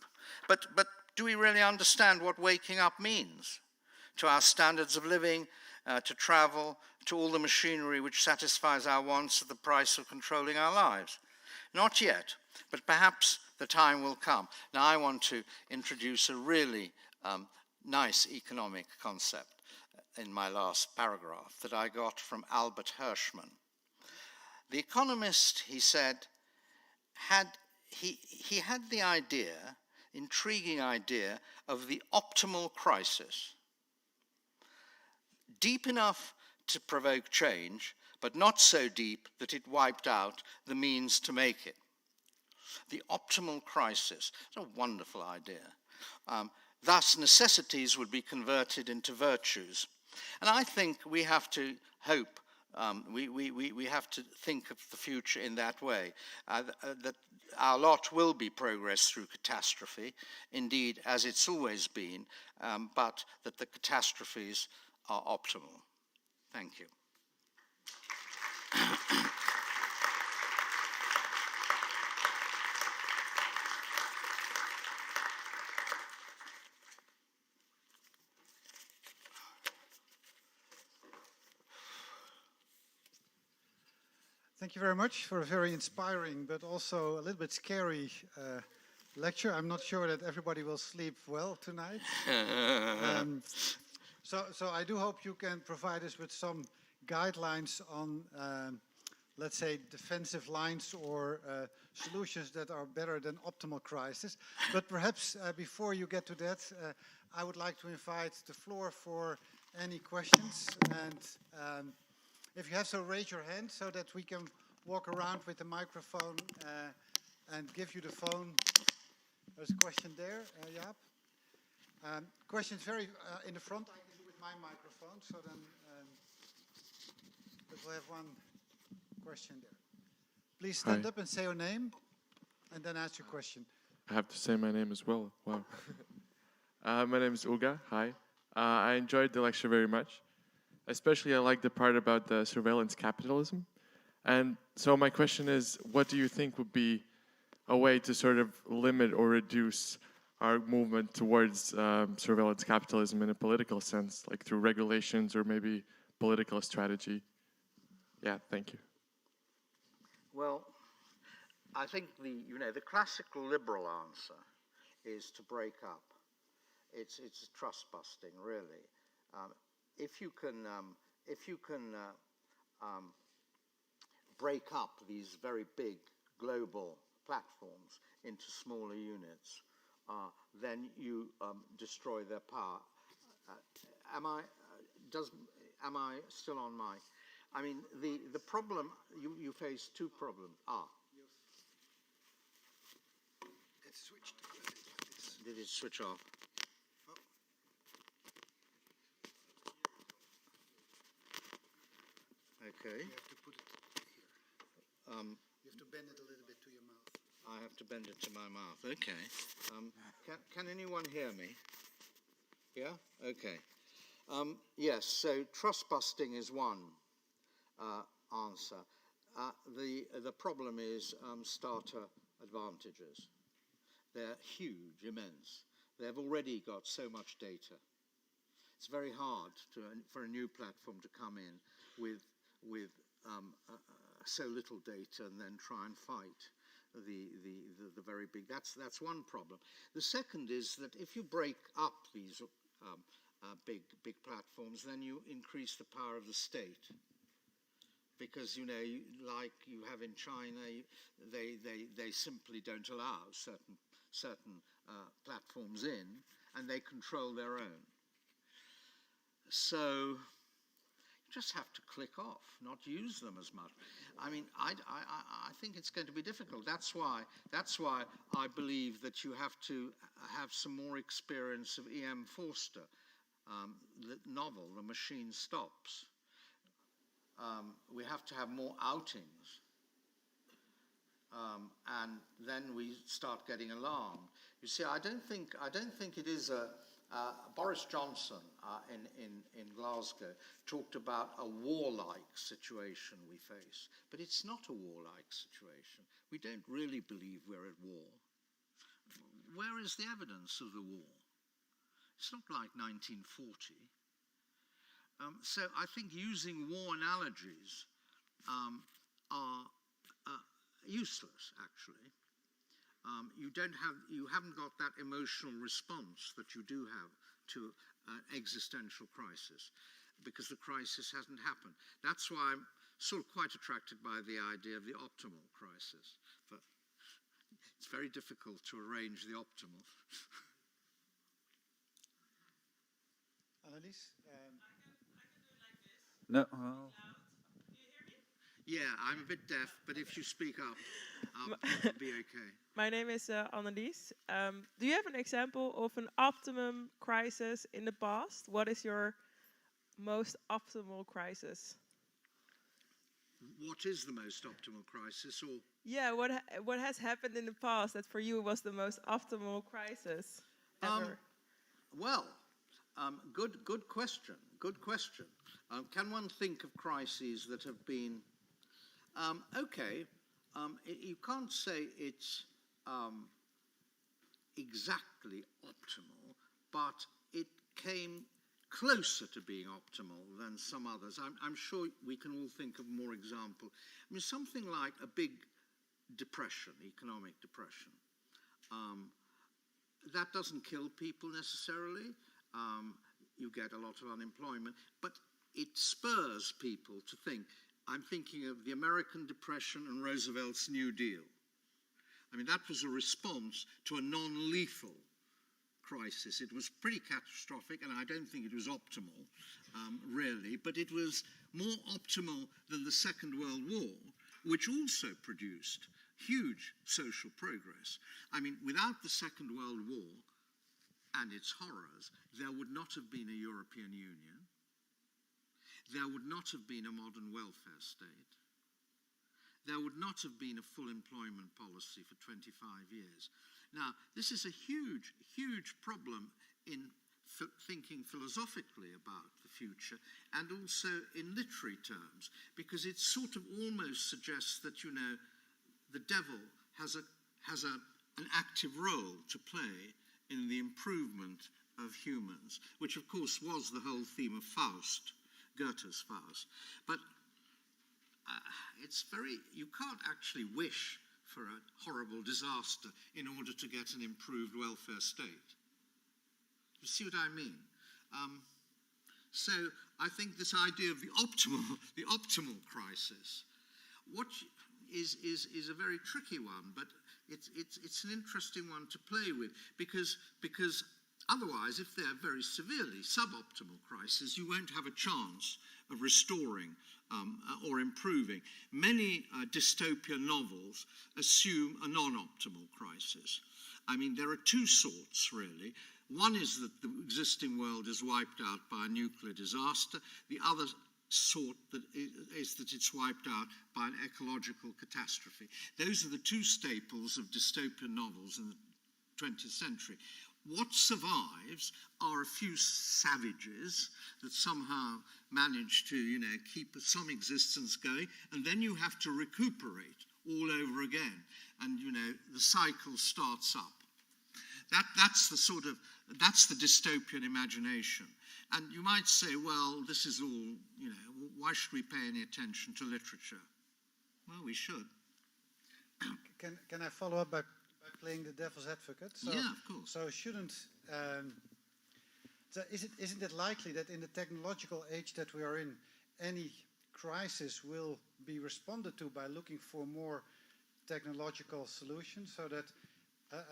But do we really understand what waking up means? To our standards of living, to travel, to all the machinery which satisfies our wants at the price of controlling our lives? Not yet, but perhaps the time will come. Now I want to introduce a really nice economic concept. in my last paragraph that I got from Albert Hirschman. The Economist, he said, had the idea, intriguing idea, of the optimal crisis. Deep enough to provoke change, but not so deep that it wiped out the means to make it. The optimal crisis. It's a wonderful idea. Thus, necessities would be converted into virtues. And I think we have to hope, we have to think of the future in that way, that our lot will be progress through catastrophe, indeed, as it's always been, but that the catastrophes are optimal. Thank you. Thank you very much for a very inspiring but also a little bit scary lecture. I'm not sure that everybody will sleep well tonight. So I do hope you can provide us with some guidelines on, let's say, defensive lines or solutions that are better than optimal crisis. But perhaps before you get to that, I would like to invite the floor for any questions. And if you have, so raise your hand so that we can walk around with the microphone and give you the phone. There's a question there, Jaap. Questions very in the front. I can do with my microphone, so then we'll have one question there. Please stand up and say your name, and then ask your question. I have to say my name as well. Wow. My name is Uga. Hi. I enjoyed the lecture very much. Especially, I like the part about the surveillance capitalism. And so my question is, what do you think would be a way to sort of limit or reduce our movement towards surveillance capitalism in a political sense, like through regulations or maybe political strategy? Yeah, thank you. Well, I think the classical liberal answer is to break up. It's trust busting, really. If you can break up these very big global platforms into smaller units, then you destroy their power. Am I still on my? I mean, the problem you face two problems. It switched. Did it switch off? Okay. You have to put it here. You have to bend it a little bit to your mouth. I have to bend it to my mouth. Okay. Can anyone hear me? Yeah? Okay. Yes, so trust busting is one answer. The problem is starter advantages. They're huge, immense. They've already got so much data. It's very hard for a new platform to come in with so little data and then try and fight the very big. That's one problem. The second is that if you break up these big platforms, then you increase the power of the state. Because like you have in China, they simply don't allow certain platforms in, and they control their own. So you just have to click off, not use them as much. I mean, I think it's going to be difficult. That's why I believe that you have to have some more experience of E.M. Forster, the novel, The Machine Stops. We have to have more outings. And then we start getting alarmed. You see, I don't think it is Boris Johnson in Glasgow talked about a warlike situation we face, but it's not a warlike situation. We don't really believe we're at war. Where is the evidence of the war? It's not like 1940. So I think using war analogies are useless, actually. You haven't got that emotional response that you do have to an existential crisis. because the crisis hasn't happened. That's why I'm sort of quite attracted by the idea of the optimal crisis. But it's very difficult to arrange the optimal. Annelies? No. Yeah, I'm a bit deaf, but if you speak up, I'll be okay. My name is Annelies. Do you have an example of an optimum crisis in the past? What is your most optimal crisis? What is the most optimal crisis? Or Yeah, what has happened in the past that for you was the most optimal crisis ever? Good question. Good question. Can one think of crises that have been okay? You can't say it's exactly optimal, but it came closer to being optimal than some others. I'm sure we can all think of more examples. I mean, something like a big depression, economic depression. That doesn't kill people necessarily. You get a lot of unemployment, but it spurs people to think. I'm thinking of the American Depression and Roosevelt's New Deal. I mean, that was a response to a non-lethal crisis. It was pretty catastrophic, and I don't think it was optimal, really, but it was more optimal than the Second World War, which also produced huge social progress. I mean, without the Second World War and its horrors, there would not have been a European Union. There would not have been a modern welfare state. There would not have been a full employment policy for 25 years. Now, this is a huge, huge problem in thinking philosophically about the future and also in literary terms, because it sort of almost suggests that, you know, the devil has an active role to play in the improvement of humans, which of course was the whole theme of Faust, Goethe's Faust. But you can't actually wish for a horrible disaster in order to get an improved welfare state. You see what I mean? So I think this idea of the optimal crisis, is a very tricky one, but it's an interesting one to play with, because otherwise, if they're very severely suboptimal crises, you won't have a chance of restoring or improving. Many dystopian novels assume a non-optimal crisis. I mean, there are two sorts, really. One is that the existing world is wiped out by a nuclear disaster. The other sort is that it's wiped out by an ecological catastrophe. Those are the two staples of dystopian novels in the 20th century. What survives are a few savages that somehow manage to, you know, keep some existence going, and then you have to recuperate all over again, and, you know, the cycle starts up. That's the dystopian imagination. And you might say, well, this is all, you know, why should we pay any attention to literature? Well, we should. Can I follow up by playing the devil's advocate? So, yeah, of course. So shouldn't, isn't it likely that in the technological age that we are in, any crisis will be responded to by looking for more technological solutions, so that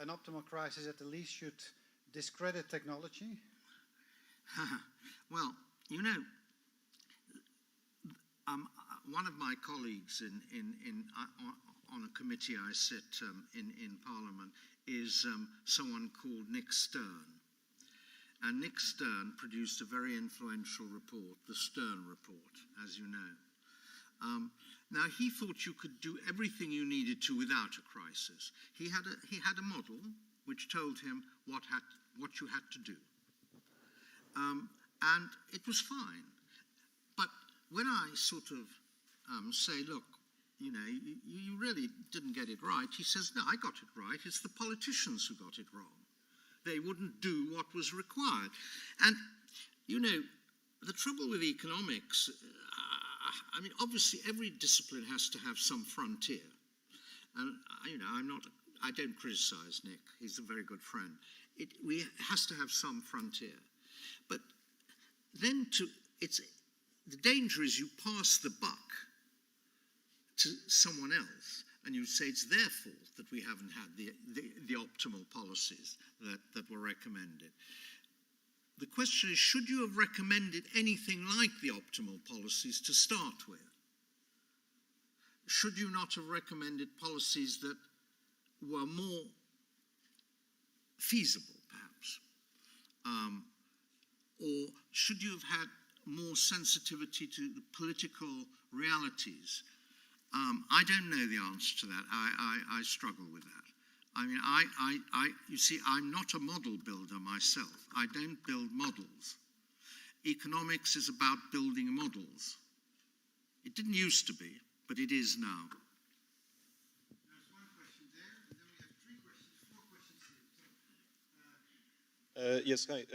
an optimal crisis at the least should discredit technology? Well, you know, one of my colleagues on a committee I sit in Parliament is someone called Nick Stern. And Nick Stern produced a very influential report, the Stern Report, as you know. Now, he thought you could do everything you needed to without a crisis. He had a model which told him what you had to do. And it was fine. But when I sort of say, look, you know, you really didn't get it right, he says, no, I got it right. It's the politicians who got it wrong. They wouldn't do what was required. And, you know, the trouble with economics, I mean, obviously every discipline has to have some frontier. And, you know, I don't criticize Nick. He's a very good friend. It has to have some frontier. But then the danger is you pass the buck to someone else, and you say it's their fault that we haven't had the optimal policies that were recommended. The question is, should you have recommended anything like the optimal policies to start with? Should you not have recommended policies that were more feasible, perhaps? Or should you have had more sensitivity to the political realities? I don't know the answer to that. I struggle with that. I mean, you see, I'm not a model builder myself. I don't build models. Economics is about building models. It didn't used to be, but it is now. There's one question there, and then we have 3 questions, 4 questions here. Yes, hi.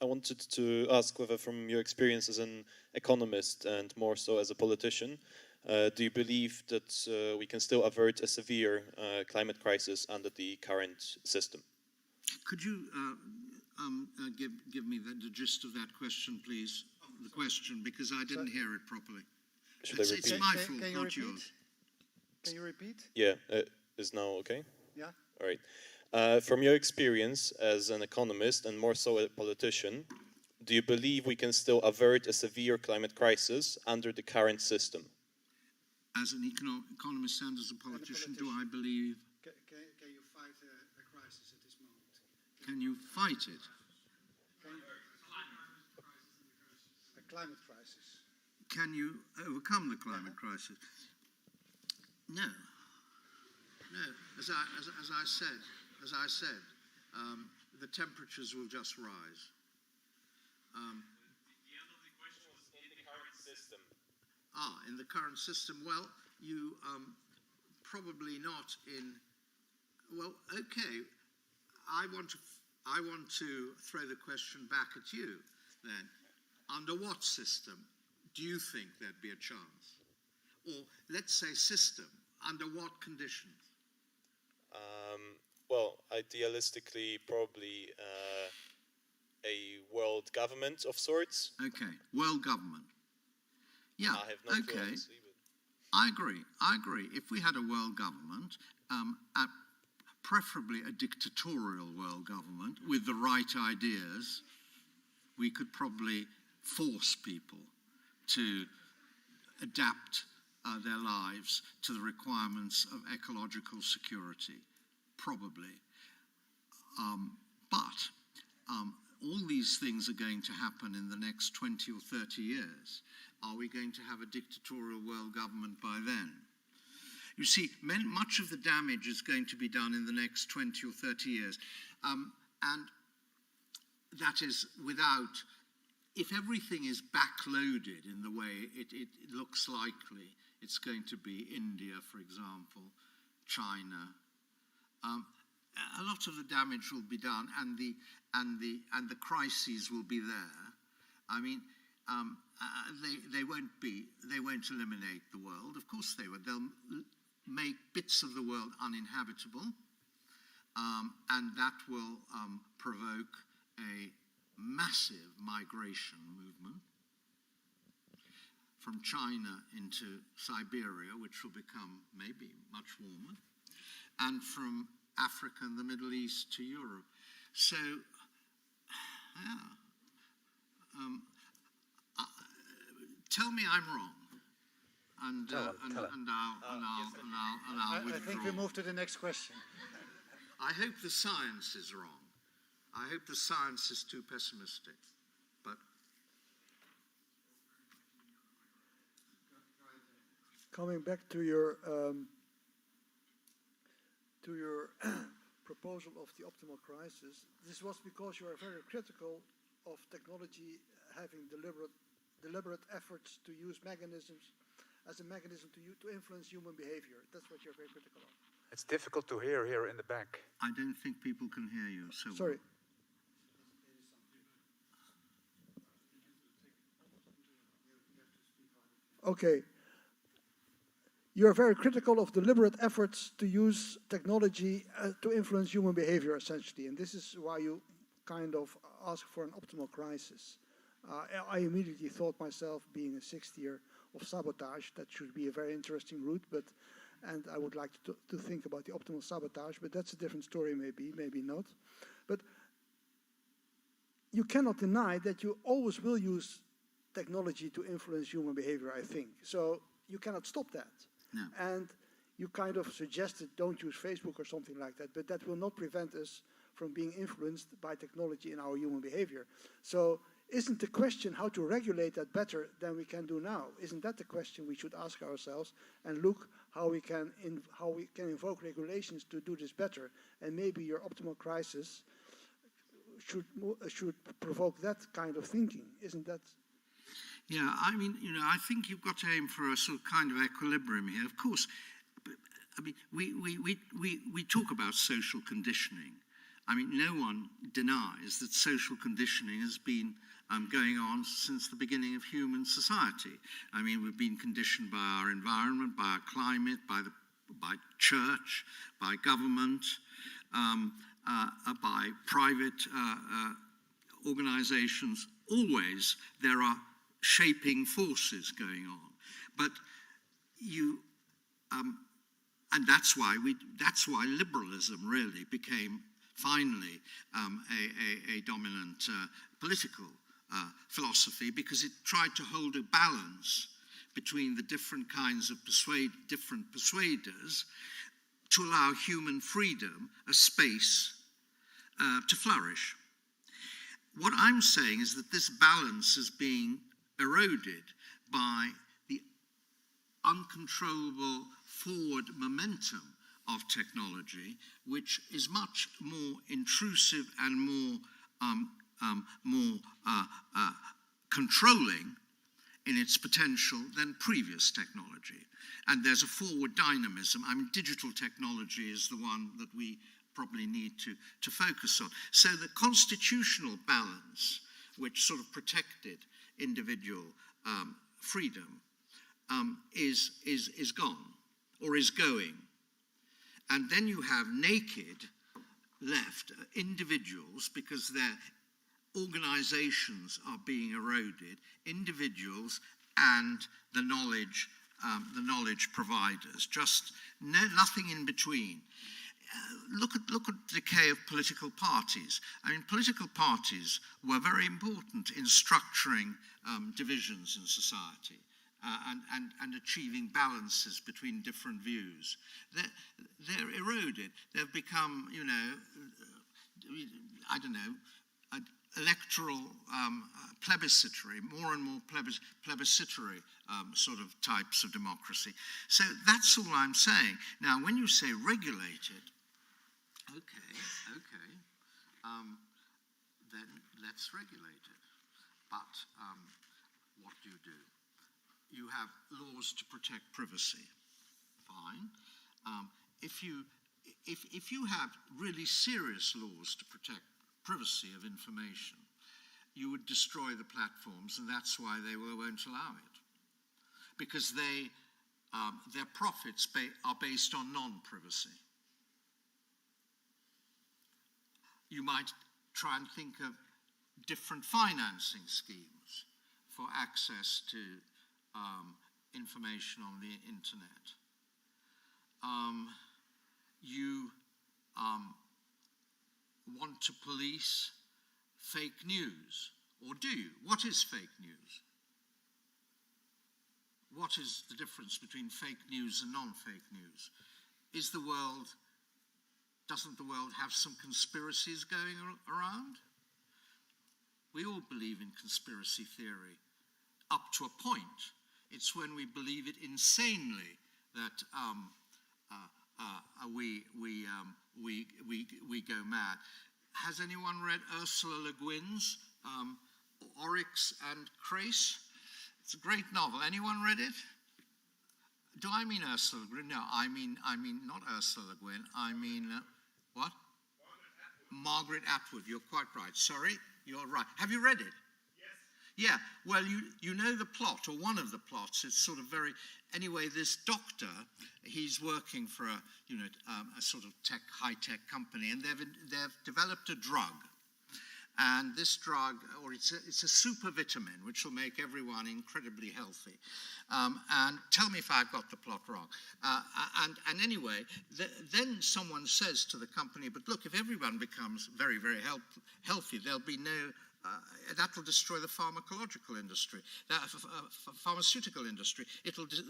I wanted to ask whether from your experience as an economist and more so as a politician, do you believe that we can still avert a severe climate crisis under the current system? Could you give me the gist of that question, please? The question, because I didn't hear it properly. Should I repeat? It's my fault, not yours. Can you repeat? Yeah, is now okay? Yeah. All right. From your experience as an economist and more so a politician, do you believe we can still avert a severe climate crisis under the current system? As an economist and as a politician, do I believe... Can you fight a crisis at this moment? Can you fight it? A climate crisis. Can you overcome the climate crisis? No. No. As I said, the temperatures will just rise. The end of the question was in the current system. In the current system, well, you probably not in. Well, okay. I want to throw the question back at you. Then, under what system do you think there'd be a chance? Or let's say system. Under what conditions? Well, idealistically, probably a world government of sorts. Okay, world government. Yeah, I have no clue, okay. honestly, but... I agree. If we had a world government, preferably a dictatorial world government with the right ideas, we could probably force people to adapt their lives to the requirements of ecological security, probably. But all these things are going to happen in the next 20 or 30 years. Are we going to have a dictatorial world government by then? You see, much of the damage is going to be done in the next 20 or 30 years. And that is without, if everything is backloaded in the way it looks likely, it's going to be India, for example, China. A lot of the damage will be done, and the crises will be there. I mean, they won't eliminate the world. Of course they will. They'll make bits of the world uninhabitable, and that will provoke a massive migration movement from China into Siberia, which will become maybe much warmer, and from Africa and the Middle East to Europe. So, yeah. Tell me I'm wrong, and I'll withdraw. I think we move to the next question. I hope the science is wrong. I hope the science is too pessimistic. But coming back to your proposal of the optimal crisis, this was because you are very critical of technology having deliberate efforts to use mechanisms as a mechanism to influence human behavior. That's what you're very critical of. It's difficult to hear here in the back. I don't think people can hear you. So sorry. Okay. You're very critical of deliberate efforts to use technology to influence human behavior, essentially. And this is why you kind of ask for an optimal crisis. I immediately thought myself, being a sixth year of sabotage, that should be a very interesting route, and I would like to think about the optimal sabotage, but that's a different story, maybe not. But you cannot deny that you always will use technology to influence human behavior, I think. So you cannot stop that. No. And you kind of suggested don't use Facebook or something like that, but that will not prevent us from being influenced by technology in our human behavior. So isn't the question how to regulate that better than we can do now? Isn't that the question we should ask ourselves and look how we can invoke regulations to do this better? And maybe your optimal crisis should provoke that kind of thinking. Isn't that? Yeah, I mean, I think you've got to aim for a sort of kind of equilibrium here. Of course, I mean, we talk about social conditioning. I mean, no one denies that social conditioning has been going on since the beginning of human society. I mean, we've been conditioned by our environment, by our climate, by church, by government, by private organizations. Always there are shaping forces going on. But and that's why liberalism really became finally a dominant political philosophy, because it tried to hold a balance between the different kinds of different persuaders to allow human freedom a space to flourish. What I'm saying is that this balance is being eroded by the uncontrollable forward momentum of technology, which is much more intrusive and more controlling in its potential than previous technology. And there's a forward dynamism. I mean, digital technology is the one that we probably need to focus on. So the constitutional balance, which sort of protected individual freedom, is gone, or is going. And then you have naked left individuals, because their organizations are being eroded, individuals and the knowledge providers, just nothing in between. Look at the decay of political parties. I mean, political parties were very important in structuring divisions in society and achieving balances between different views. They're eroded. They've become, electoral, plebiscitary, more and more plebiscitary sort of types of democracy. So that's all I'm saying. Now, when you say regulated, then let's regulate it. But what do? You have laws to protect privacy. Fine. If you have really serious laws to protect privacy of information, you would destroy the platforms, and that's why they won't allow it. Because their profits are based on non-privacy. You might try and think of different financing schemes for access to information on the internet. You want to police fake news, or do you? What is fake news? What is the difference between fake news and non-fake news? Doesn't the world have some conspiracies going around? We all believe in conspiracy theory, up to a point. It's when we believe it insanely that we go mad. Has anyone read Ursula Le Guin's Oryx and Crace? It's a great novel. Anyone read it? Do I mean Ursula Le Guin? No, I mean not Ursula Le Guin. I mean what? Margaret Atwood. You're quite right. Sorry, you're right. Have you read it? Yeah, well, you know the plot, or one of the plots. It's sort of very. Anyway, this doctor, he's working for a sort of high-tech company, and they've developed a drug, And this drug, or it's a super vitamin, which will make everyone incredibly healthy. And tell me if I've got the plot wrong. And anyway, then someone says to the company, but look, if everyone becomes very, very healthy, there'll be no, that will destroy the pharmacological industry, pharmaceutical industry.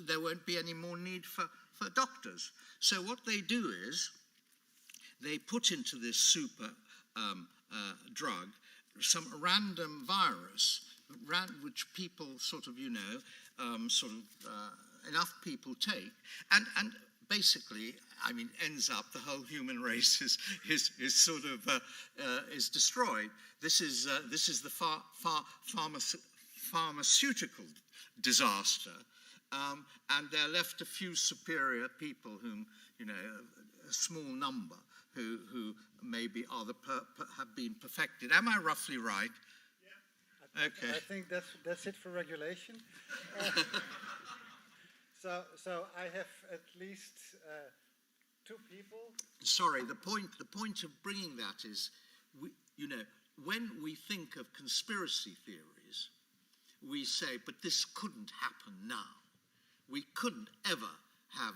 There won't be any more need for doctors. So what they do is, they put into this super drug some random virus, which people sort of, enough people take, and basically, I mean, ends up the whole human race is sort of is destroyed. This is the pharmaceutical disaster, and they're left a few superior people whom, a small number who maybe have been perfected. Am I roughly right? Yeah. Okay. I think that's it for regulation. So I have at least two people. Sorry, the point of bringing that is, when we think of conspiracy theories, we say, but this couldn't happen now. We couldn't ever have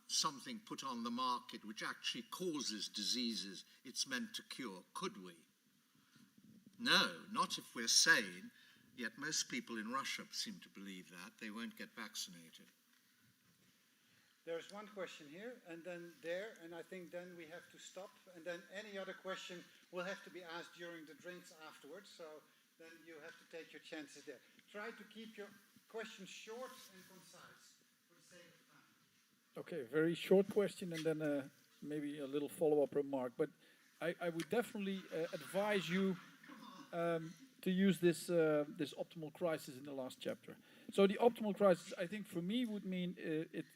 something put on the market which actually causes diseases it's meant to cure, could we? No, not if we're sane, yet most people in Russia seem to believe that. They won't get vaccinated. There's one question here, and then there, and I think then we have to stop, and then any other question will have to be asked during the drinks afterwards, so then you have to take your chances there. Try to keep your questions short and concise for the sake of time. Okay, very short question, and then maybe a little follow-up remark, but I would definitely advise you to use this optimal crisis in the last chapter. So the optimal crisis, I think for me, would mean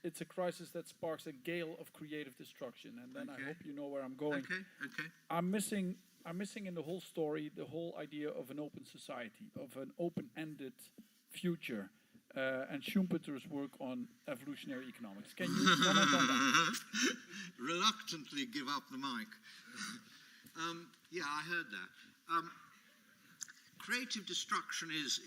it's a crisis that sparks a gale of creative destruction, and then I hope you know where I'm going. Okay. I'm missing in the whole story the whole idea of an open society, of an open-ended future, and Schumpeter's work on evolutionary economics. Can you comment on that? Reluctantly give up the mic. Yeah, I heard that. Creative destruction is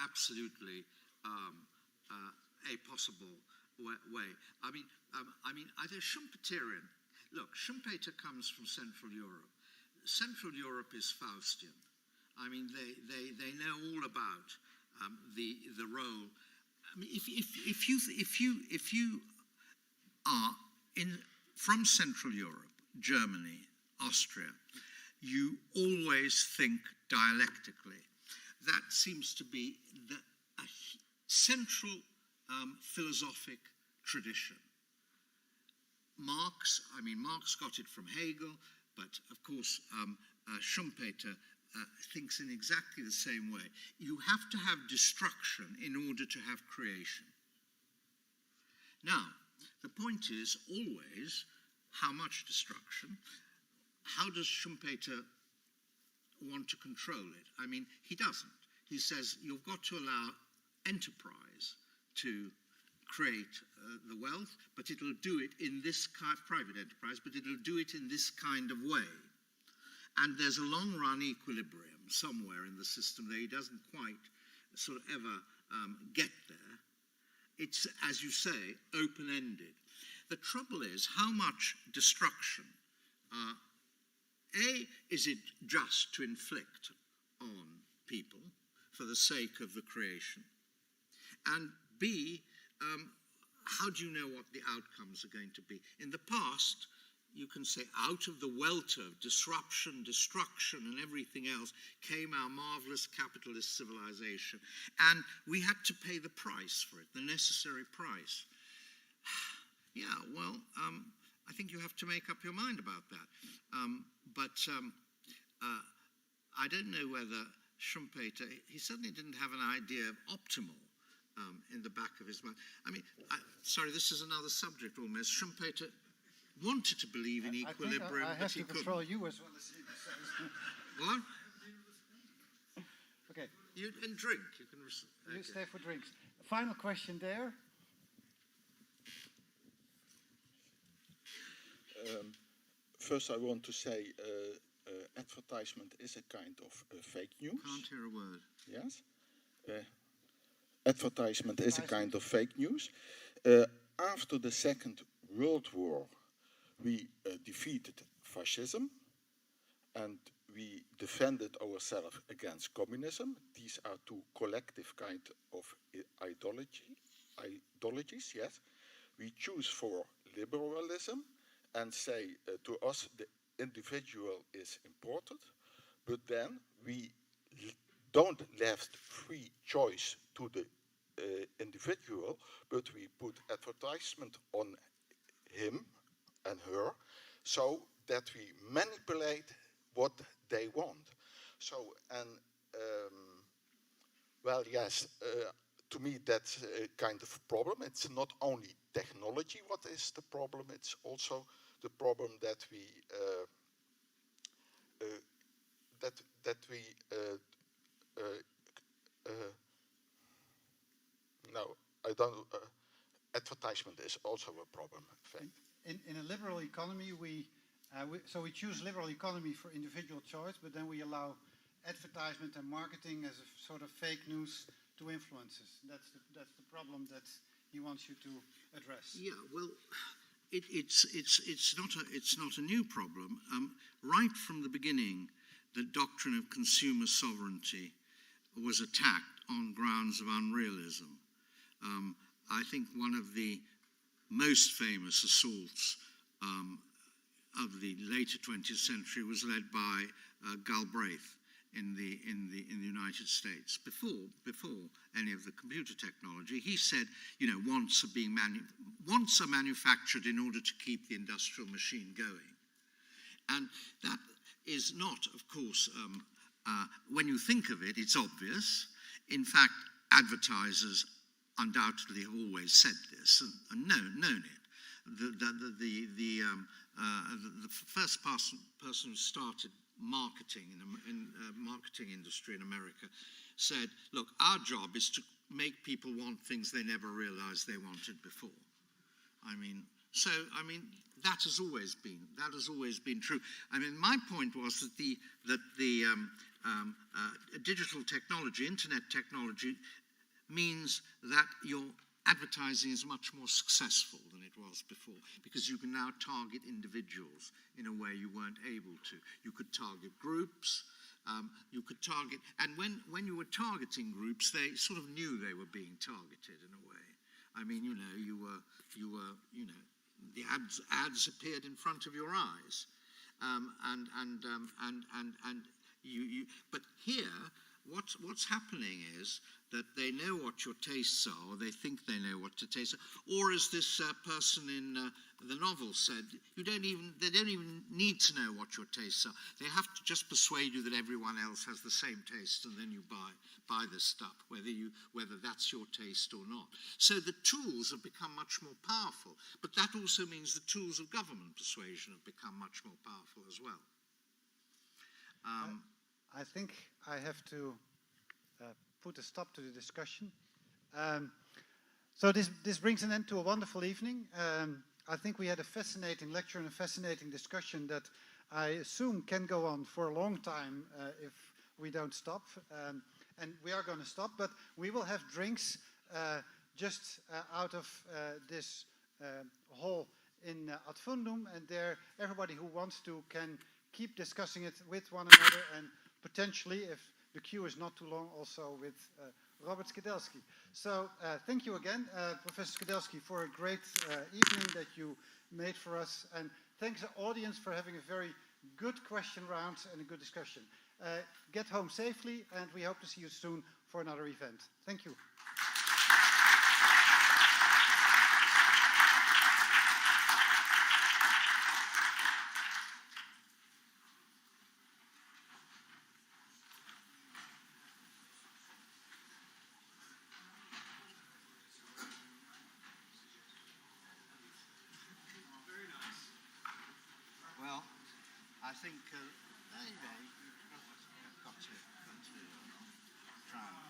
absolutely a possible way. I mean, either Schumpeterian. Look, Schumpeter comes from Central Europe. Central Europe is Faustian. I mean, they know all about the role. I mean, if you are from Central Europe, Germany, Austria, you always think dialectically. That seems to be a central philosophic tradition. Marx got it from Hegel, but of course Schumpeter thinks in exactly the same way. You have to have destruction in order to have creation. Now, the point is always how much destruction. How does Schumpeter want to control it? I mean, he doesn't. He says you've got to allow enterprise to create the wealth, but it'll do it in this kind of private enterprise, but it'll do it in this kind of way. And there's a long-run equilibrium somewhere in the system that he doesn't quite sort of ever get there. It's, as you say, open-ended. The trouble is how much destruction is it just to inflict on people for the sake of the creation? And B, how do you know what the outcomes are going to be? In the past, you can say out of the welter of disruption, destruction, and everything else came our marvelous capitalist civilization. And we had to pay the price for it, the necessary price. Yeah, well, I think you have to make up your mind about that. But I don't know whether Schumpeter, he certainly didn't have an idea of optimal in the back of his mind. I mean, sorry, this is another subject almost. Schumpeter wanted to believe in equilibrium, I have but he to couldn't. control you as well as What? Okay. You and drink. You can. You stay for drinks. Final question there. First, I want to say advertisement is a kind of fake news. Can't hear a word. Yes. Advertisement is a kind of fake news. After the Second World War, we defeated fascism and we defended ourselves against communism. These are two collective kind of ideologies, yes. We choose for liberalism and say to us the individual is important, but then we don't left free choice to the individual, but we put advertisement on him and her so that we manipulate what they want. So, and well, yes, to me that's a kind of problem. It's not only technology what is the problem, it's also the problem that we no, I don't. Advertisement is also a problem. I think. In a liberal economy, we choose liberal economy for individual choice, but then we allow advertisement and marketing as a sort of fake news to influence us. That's the problem that he wants you to address. Yeah, well, it's not a new problem. Right from the beginning, the doctrine of consumer sovereignty was attacked on grounds of unrealism. I think one of the most famous assaults of the later 20th century was led by Galbraith in the United States. Before any of the computer technology, he said, you know, wants are manufactured in order to keep the industrial machine going, and that is not, of course, when you think of it, it's obvious. In fact, advertisers undoubtedly have always said this and known it. The first person who started marketing in marketing industry in America said, "Look, our job is to make people want things they never realized they wanted before." That has always been true. I mean, my point was that the digital technology, internet technology, means that your advertising is much more successful than it was before, because you can now target individuals in a way you weren't able to. You could target groups. You could target, and when you were targeting groups, they sort of knew they were being targeted in a way. I mean, you know, the ads appeared in front of your eyes, but here, what's happening is that they know what your tastes are, or they think they know what your tastes are, or as this person in the novel said, they don't even need to know what your tastes are. They have to just persuade you that everyone else has the same taste, and then you buy this stuff, whether that's your taste or not. So the tools have become much more powerful, but that also means the tools of government persuasion have become much more powerful as well. I think I have to put a stop to the discussion. So this brings an end to a wonderful evening. I think we had a fascinating lecture and a fascinating discussion that I assume can go on for a long time if we don't stop. And we are going to stop, but we will have drinks just out of this hall in Ad Fundum, and there everybody who wants to can keep discussing it with one another, and potentially, if the queue is not too long, also with Robert Skidelsky. So thank you again, Professor Skidelsky, for a great evening that you made for us. And thanks the audience for having a very good question round and a good discussion. Get home safely, and we hope to see you soon for another event. Thank you. I think, you've got to try and